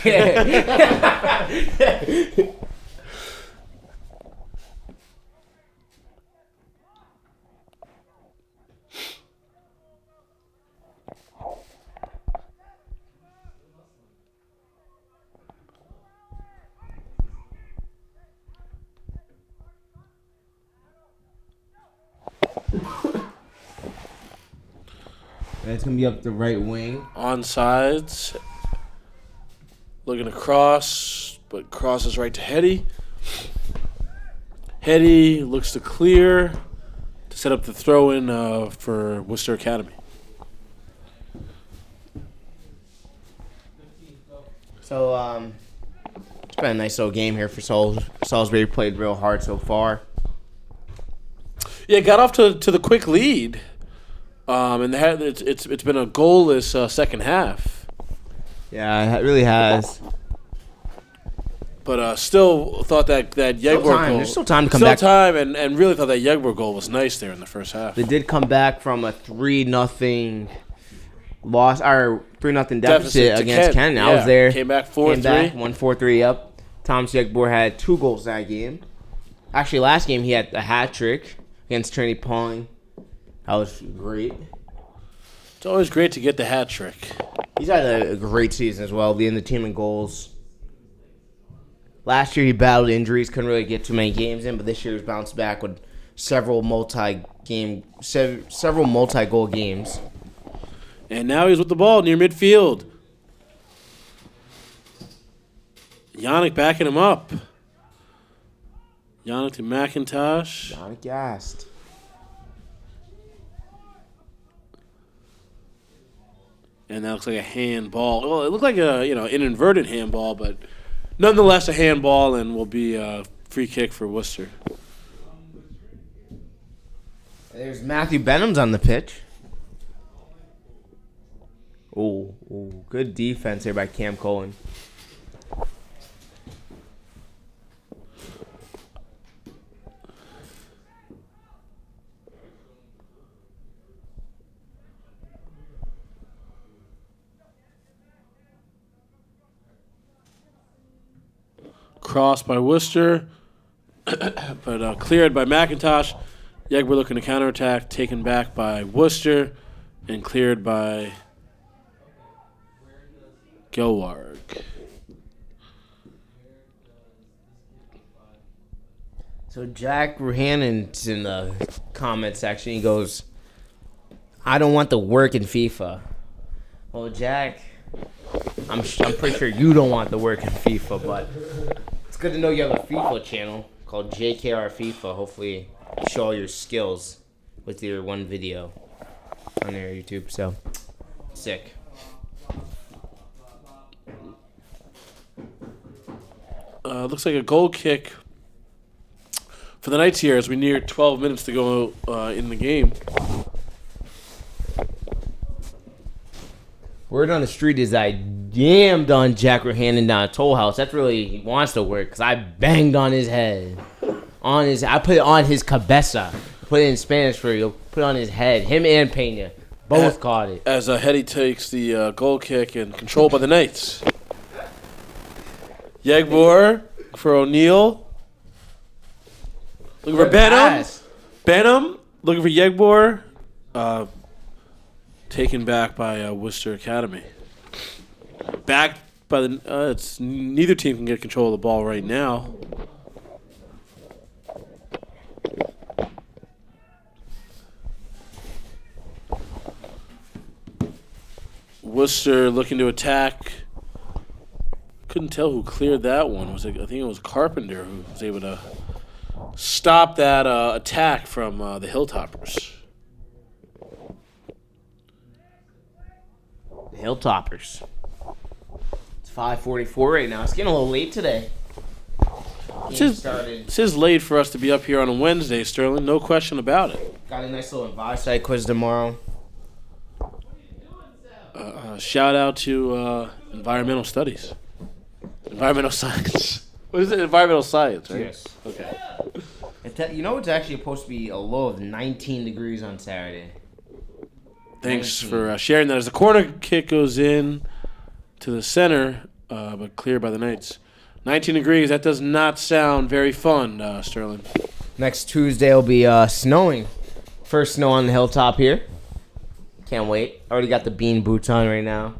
It's going to be up the right wing. Onsides. Looking to cross, but crosses right to Hedy. Hedy looks to clear to set up the throw-in for Worcester Academy. So, it's been a nice little game here for Salisbury. Played real hard so far. Yeah, got off to the quick lead. And it's been a goalless second half. Yeah, it really has. But still thought that Yegbor goal. There's still time to come back. Still time, and really thought that Yegbor goal was nice there in the first half. They did come back from a 3-0 loss, or 3-0 deficit against Kent. I was there. Came back 4-3. Won 4-3 up. Thomas Yegbor had 2 goals that game. Actually, last game he had a hat trick against Trinity Pong. That was great. It's always great to get the hat trick. He's had a great season as well, leading the team in goals. Last year he battled injuries, couldn't really get too many games in, but this year he's bounced back with several multi-goal games. And now he's with the ball near midfield. Yannick backing him up. Yannick to McIntosh. Yannick gassed. And that looks like a handball. Well, it looked like an inverted handball, but nonetheless a handball, and will be a free kick for Worcester. There's Matthew Benham's on the pitch. Oh, good defense here by Cam Cohen. Cross by Worcester, but cleared by McIntosh. Yegbor looking to counterattack, taken back by Worcester, and cleared by Gelwarg. So Jack Ruhannon's in the comment section. He goes, I don't want the work in FIFA. Well, Jack, I'm pretty sure you don't want to work in FIFA, but it's good to know you have a FIFA channel called JKR FIFA. Hopefully, you show all your skills with your one video on your YouTube. So, sick. Looks like a goal kick for the Knights here as we near 12 minutes to go in the game. Word on the street is I jammed on Jack handing down a toll house. That's really, he wants to work because I banged on his head. I put it on his cabeza. Put it in Spanish for you. Put it on his head. Him and Pena both caught it. As Hetty takes the goal kick and controlled by the Knights. Yegbor for O'Neal. Looking for Benham. Benham looking for Yegbor. Taken back by Worcester Academy. Back by the. It's neither team can get control of the ball right now. Worcester looking to attack. Couldn't tell who cleared that one. I think it was Carpenter who was able to stop that attack from the Hilltoppers. The Hilltoppers. It's 5:44 right now. It's getting a little late today. This is late for us to be up here on a Wednesday, Sterling. No question about it. Got a nice little Varsity quiz tomorrow. Shout out to environmental studies. Environmental science. What is it? Environmental science, right? Yes. Okay. You know it's actually supposed to be a low of 19 degrees on Saturday. Thanks for sharing that. As the corner kick goes in to the center, but cleared by the Knights. 19 degrees. That does not sound very fun, Sterling. Next Tuesday will be snowing. First snow on the hilltop here. Can't wait. Already got the bean boots on right now.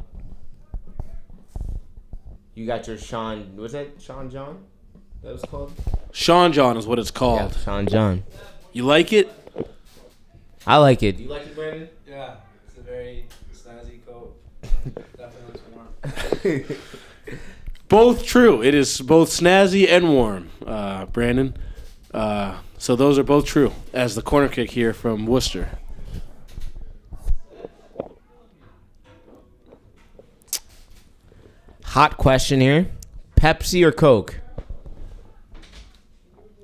You got your Sean. What's that? Sean John? That was called? Sean John is what it's called. Yeah, Sean John. You like it? I like it. Do you like it, Brandon? Yeah. It's a very snazzy coat. Definitely looks warm. Both true. It is both snazzy and warm, Brandon. So those are both true as the corner kick here from Worcester. Hot question here. Pepsi or Coke?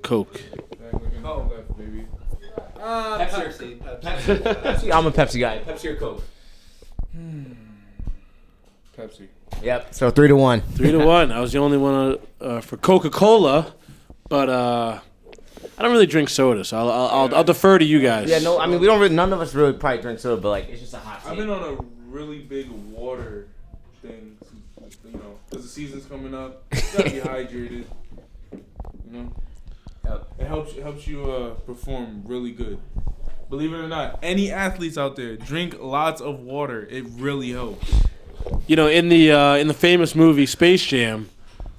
Coke. Pepsi. Pepsi. I'm a Pepsi guy. Pepsi or Coke? Pepsi. Yep. So 3-1. 3-1. I was the only one for Coca-Cola, but I don't really drink soda, so I'll defer to you guys. Yeah, no, I mean we don't really. None of us really probably drink soda, but like it's just a hot. I've been on a really big water thing, because the season's coming up. You gotta be hydrated. Yep. It helps you perform really good. Believe it or not, any athletes out there, drink lots of water. It really helps. In the famous movie Space Jam,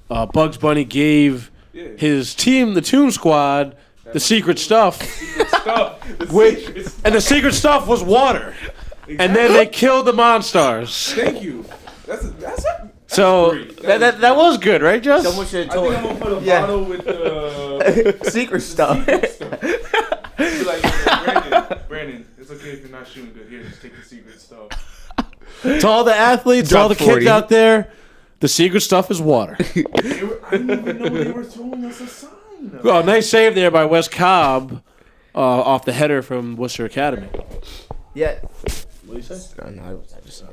Bugs Bunny gave his team, the Toon Squad, the secret stuff. And the secret stuff was water. Exactly. And then they killed the Monstars. Thank you. That's so great. That was good, right, Jess? Someone should have I told think I'm gonna put a bottle with secret stuff. Be like, Brandon, it's okay if you're not shooting good. Here, just take the secret stuff. To all the athletes, all the kids out there, the secret stuff is water. I didn't even know they were throwing us a sign. Well, nice save there by Wes Cobb off the header from Worcester Academy. Yeah. What did you say? No, I just saw.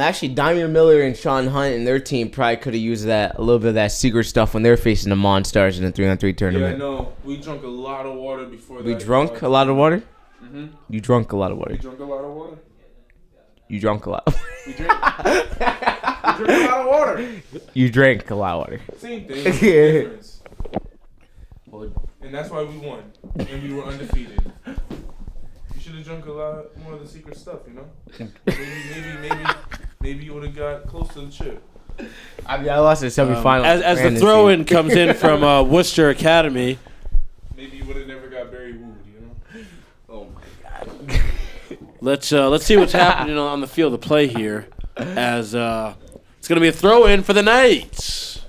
Actually, Damian Miller and Sean Hunt and their team probably could have used a little bit of that secret stuff when they're facing the Monstars in the 3-on-3 tournament. Yeah, no, we drunk a lot of water before that. We drunk a lot of water? Mm-hmm. You drunk a lot of water. We drunk a lot of water? You drunk a lot. We drink a lot of water. You drank a lot of water. Same thing. Difference. And that's why we won. And we were undefeated. You should have drunk a lot more of the secret stuff, Maybe you would have got close to the chip. I mean, I lost the semifinal. As the throw-in comes in from Worcester Academy. Maybe you would have never got Barry Wood, Oh my God. Let's see what's happening on the field of play here. as it's going to be a throw-in for the Knights.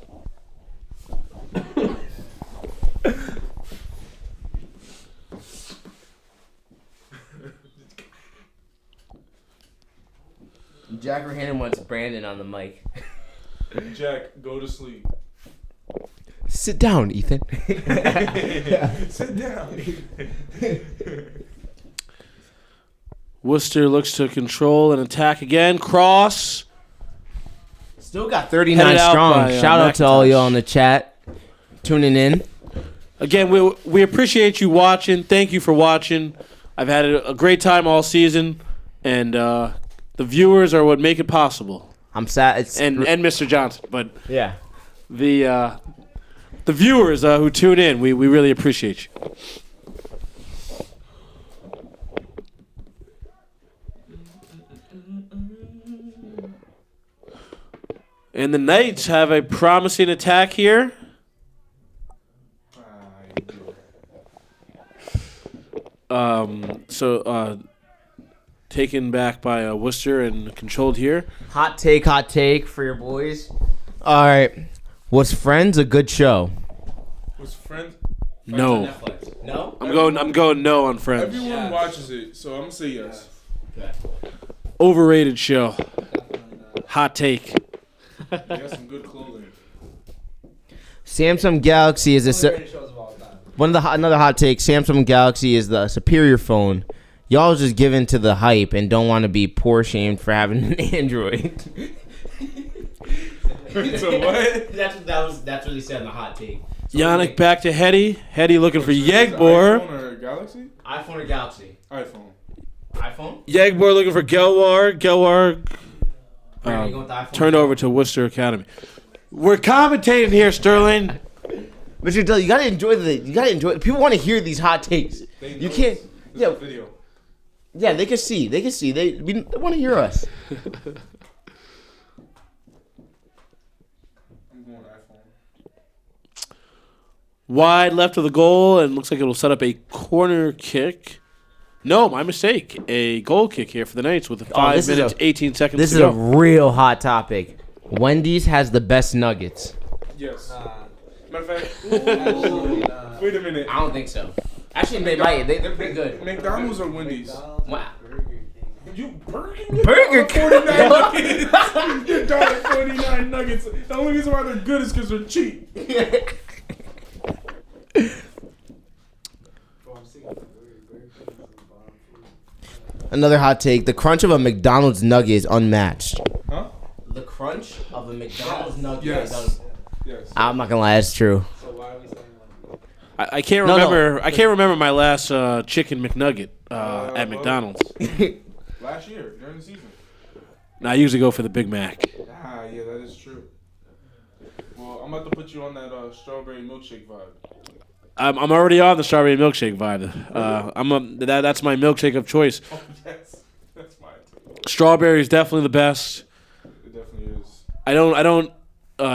Jack Rahannon wants Brandon on the mic. Jack, go to sleep. Sit down, Ethan. Sit down. Worcester looks to control and attack again. Cross. Still got 39 Headed out strong. by, Shout out to all McIntosh. y'all in the chat tuning in. Again, we appreciate you watching. Thank you for watching. I've had a great time all season, and the viewers are what make it possible. I'm sad. And Mr. Johnson, but yeah, the viewers who tune in, we really appreciate you. And the Knights have a promising attack here. Taken back by Worcester and controlled here. Hot take for your boys. All right, was Friends a good show? Was Friends? No. No. I'm going no on Friends. Everyone watches it, so I'm gonna say yes. Overrated show. Hot take. You got some good clothing. Samsung Galaxy is another hot take. Samsung Galaxy is the superior phone. Y'all just giving to the hype and don't want to be poor shamed for having an Android. So what? That's what he said in the hot take. So Yannick back to Hetty. Hetty looking for Yegbor. iPhone or Galaxy? iPhone or Galaxy? iPhone. Yegbor looking for Gelwar. Gelwar Brandon, you going with the iPhone? turned over to Worcester Academy. We're commentating here, Sterling. Mr. Dill, you gotta enjoy. People want to hear these hot takes. You can't. Yeah. Video. Yeah, they can see. They want to hear us. I'm going iPhone. Wide left of the goal, and looks like it'll set up a corner kick. No, my mistake. A goal kick here for the Knights with 5 minutes, 18 seconds This to is go. a real hot topic. Wendy's has the best nuggets. Yes. Matter of fact, wait a minute. I don't think so. Actually, they might. They're pretty good. McDonald's or Wendy's? Wow. You Burger King? Burger King. $49 nuggets. The only reason why they're good is because they're cheap. Another hot take. The crunch of a McDonald's nugget is unmatched. Huh? The crunch of a McDonald's nugget Yes. is unmatched. Yes. I'm not gonna lie, it's true. I can't remember. I can't remember my last chicken McNugget at McDonald's. Last year during the season. Now I usually go for the Big Mac. Ah, yeah, that is true. Well, I'm about to put you on that strawberry milkshake vibe. I'm already on the strawberry milkshake vibe. That's my milkshake of choice. Oh, yes, that's mine too. Strawberry is definitely the best. It definitely is. I don't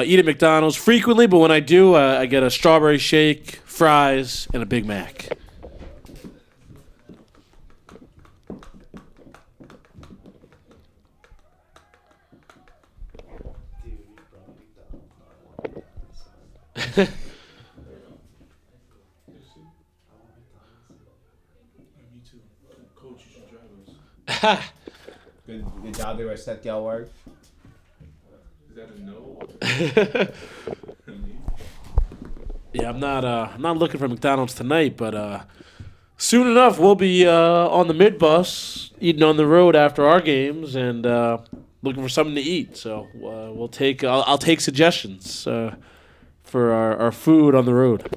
eat at McDonald's frequently, but when I do, I get a strawberry shake, fries, and a Big Mac. Me too. Coach, you should drive us. Good job there, Seth Gelward. Is that a no? Yeah, I'm not looking for McDonald's tonight, but soon enough we'll be on the mid bus, eating on the road after our games, and looking for something to eat. So we'll take. I'll take suggestions for our food on the road.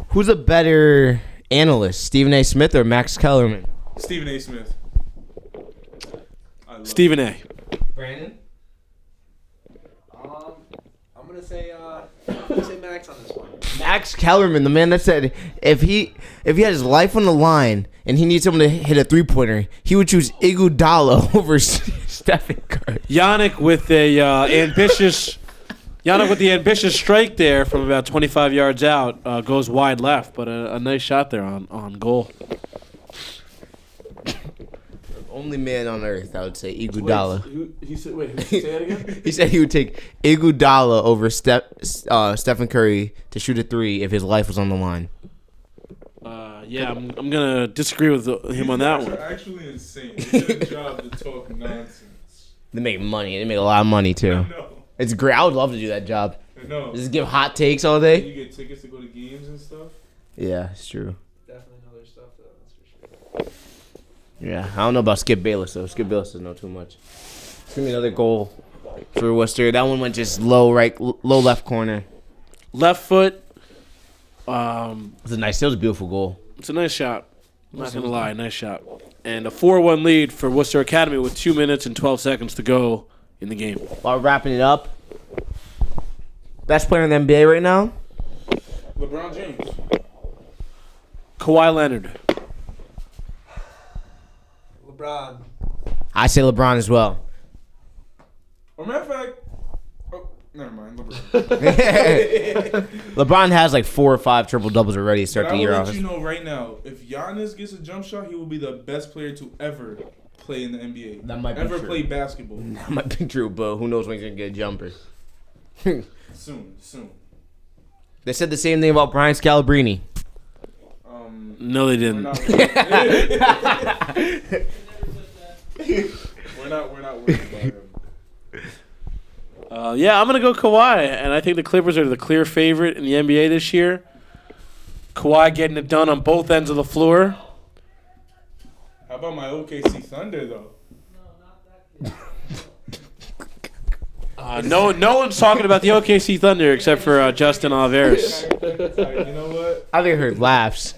Who's a better analyst, Stephen A. Smith or Max Kellerman? Stephen A. Smith. Stephen A. Brandon? I'm gonna say Max on this one. Max Kellerman, the man that said if he had his life on the line and he needs someone to hit a 3-pointer, he would choose Iguodala over Stephen Curry. Yannick with the ambitious strike there from about 25 yards out goes wide left, but a nice shot there on goal. Only man on earth, I would say, Iguodala. He said, say that again? He said he would take Iguodala over Stephen Curry to shoot a 3 if his life was on the line. Yeah, I'm going to disagree with him on that one. They're actually insane. It's their job to talk nonsense. They make money. They make a lot of money, too. I know. It's great. I would love to do that job. I know. Just give hot takes all day. You get tickets to go to games and stuff. Yeah, it's true. Definitely know their stuff, though. That's for sure. Yeah, I don't know about Skip Bayless, though. Skip Bayless doesn't know too much. It's going to be another goal for Worcester. That one went just low left corner. Left foot. It was a beautiful goal. It's a nice shot. I'm not going to lie, nice shot. And a 4-1 lead for Worcester Academy with 2 minutes and 12 seconds to go in the game. While we're wrapping it up, best player in the NBA right now? LeBron James. Kawhi Leonard. LeBron. I say LeBron as well. Or matter of fact, never mind, LeBron. LeBron has like 4 or 5 triple doubles already to start the year I will off. let you know right now, if Giannis gets a jump shot, he will be the best player to ever play in the NBA. That might be ever true. play basketball. That might be true, but who knows when he's gonna get a jumper? Soon. They said the same thing about Brian Scalabrine. No, they didn't. We're not worried about him. Yeah, I'm going to go Kawhi, and I think the Clippers are the clear favorite in the NBA this year. Kawhi getting it done on both ends of the floor. How about my OKC Thunder, though? No one's talking about the OKC Thunder except for Justin Alvarez. You know what? I think I heard laughs.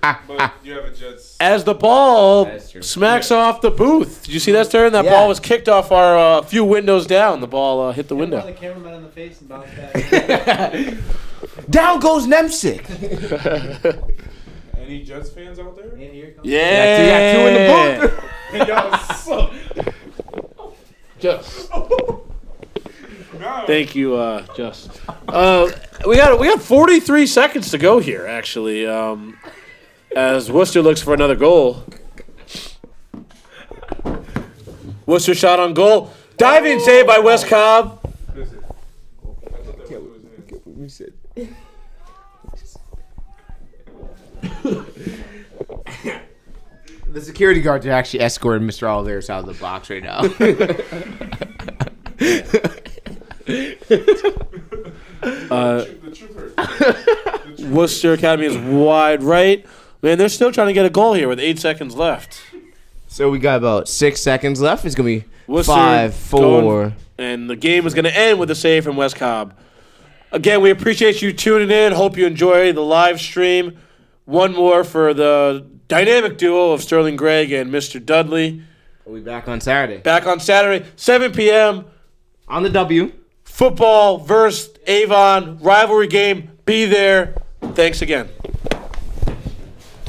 But you have a Jets. As the ball smacks off the booth. Did you see that, Stern? That ball was kicked off our few windows down. The ball hit the window. The cameraman in the face and bounced back. Down goes Nemsic. Any Jets fans out there? Yeah. 2 in the booth. Y'all suck. Just. Thank you, Just. We got 43 seconds to go here, actually. As Worcester looks for another goal. Worcester shot on goal. Diving save by Wes Cobb. The security guards are actually escorting Mr. Alvarez out of the box right now. Worcester Academy is wide right. Man, they're still trying to get a goal here with 8 seconds left. So we got about 6 seconds left. It's going to be Worcester 5-4. going, and the game is going to end with a save from Wes Cobb. Again, we appreciate you tuning in. Hope you enjoy the live stream. One more for the dynamic duo of Sterling Gregg and Mr. Dudley. We'll be back on Saturday. Back on Saturday, 7 p.m. On the W. Football versus Avon. Rivalry game. Be there. Thanks again.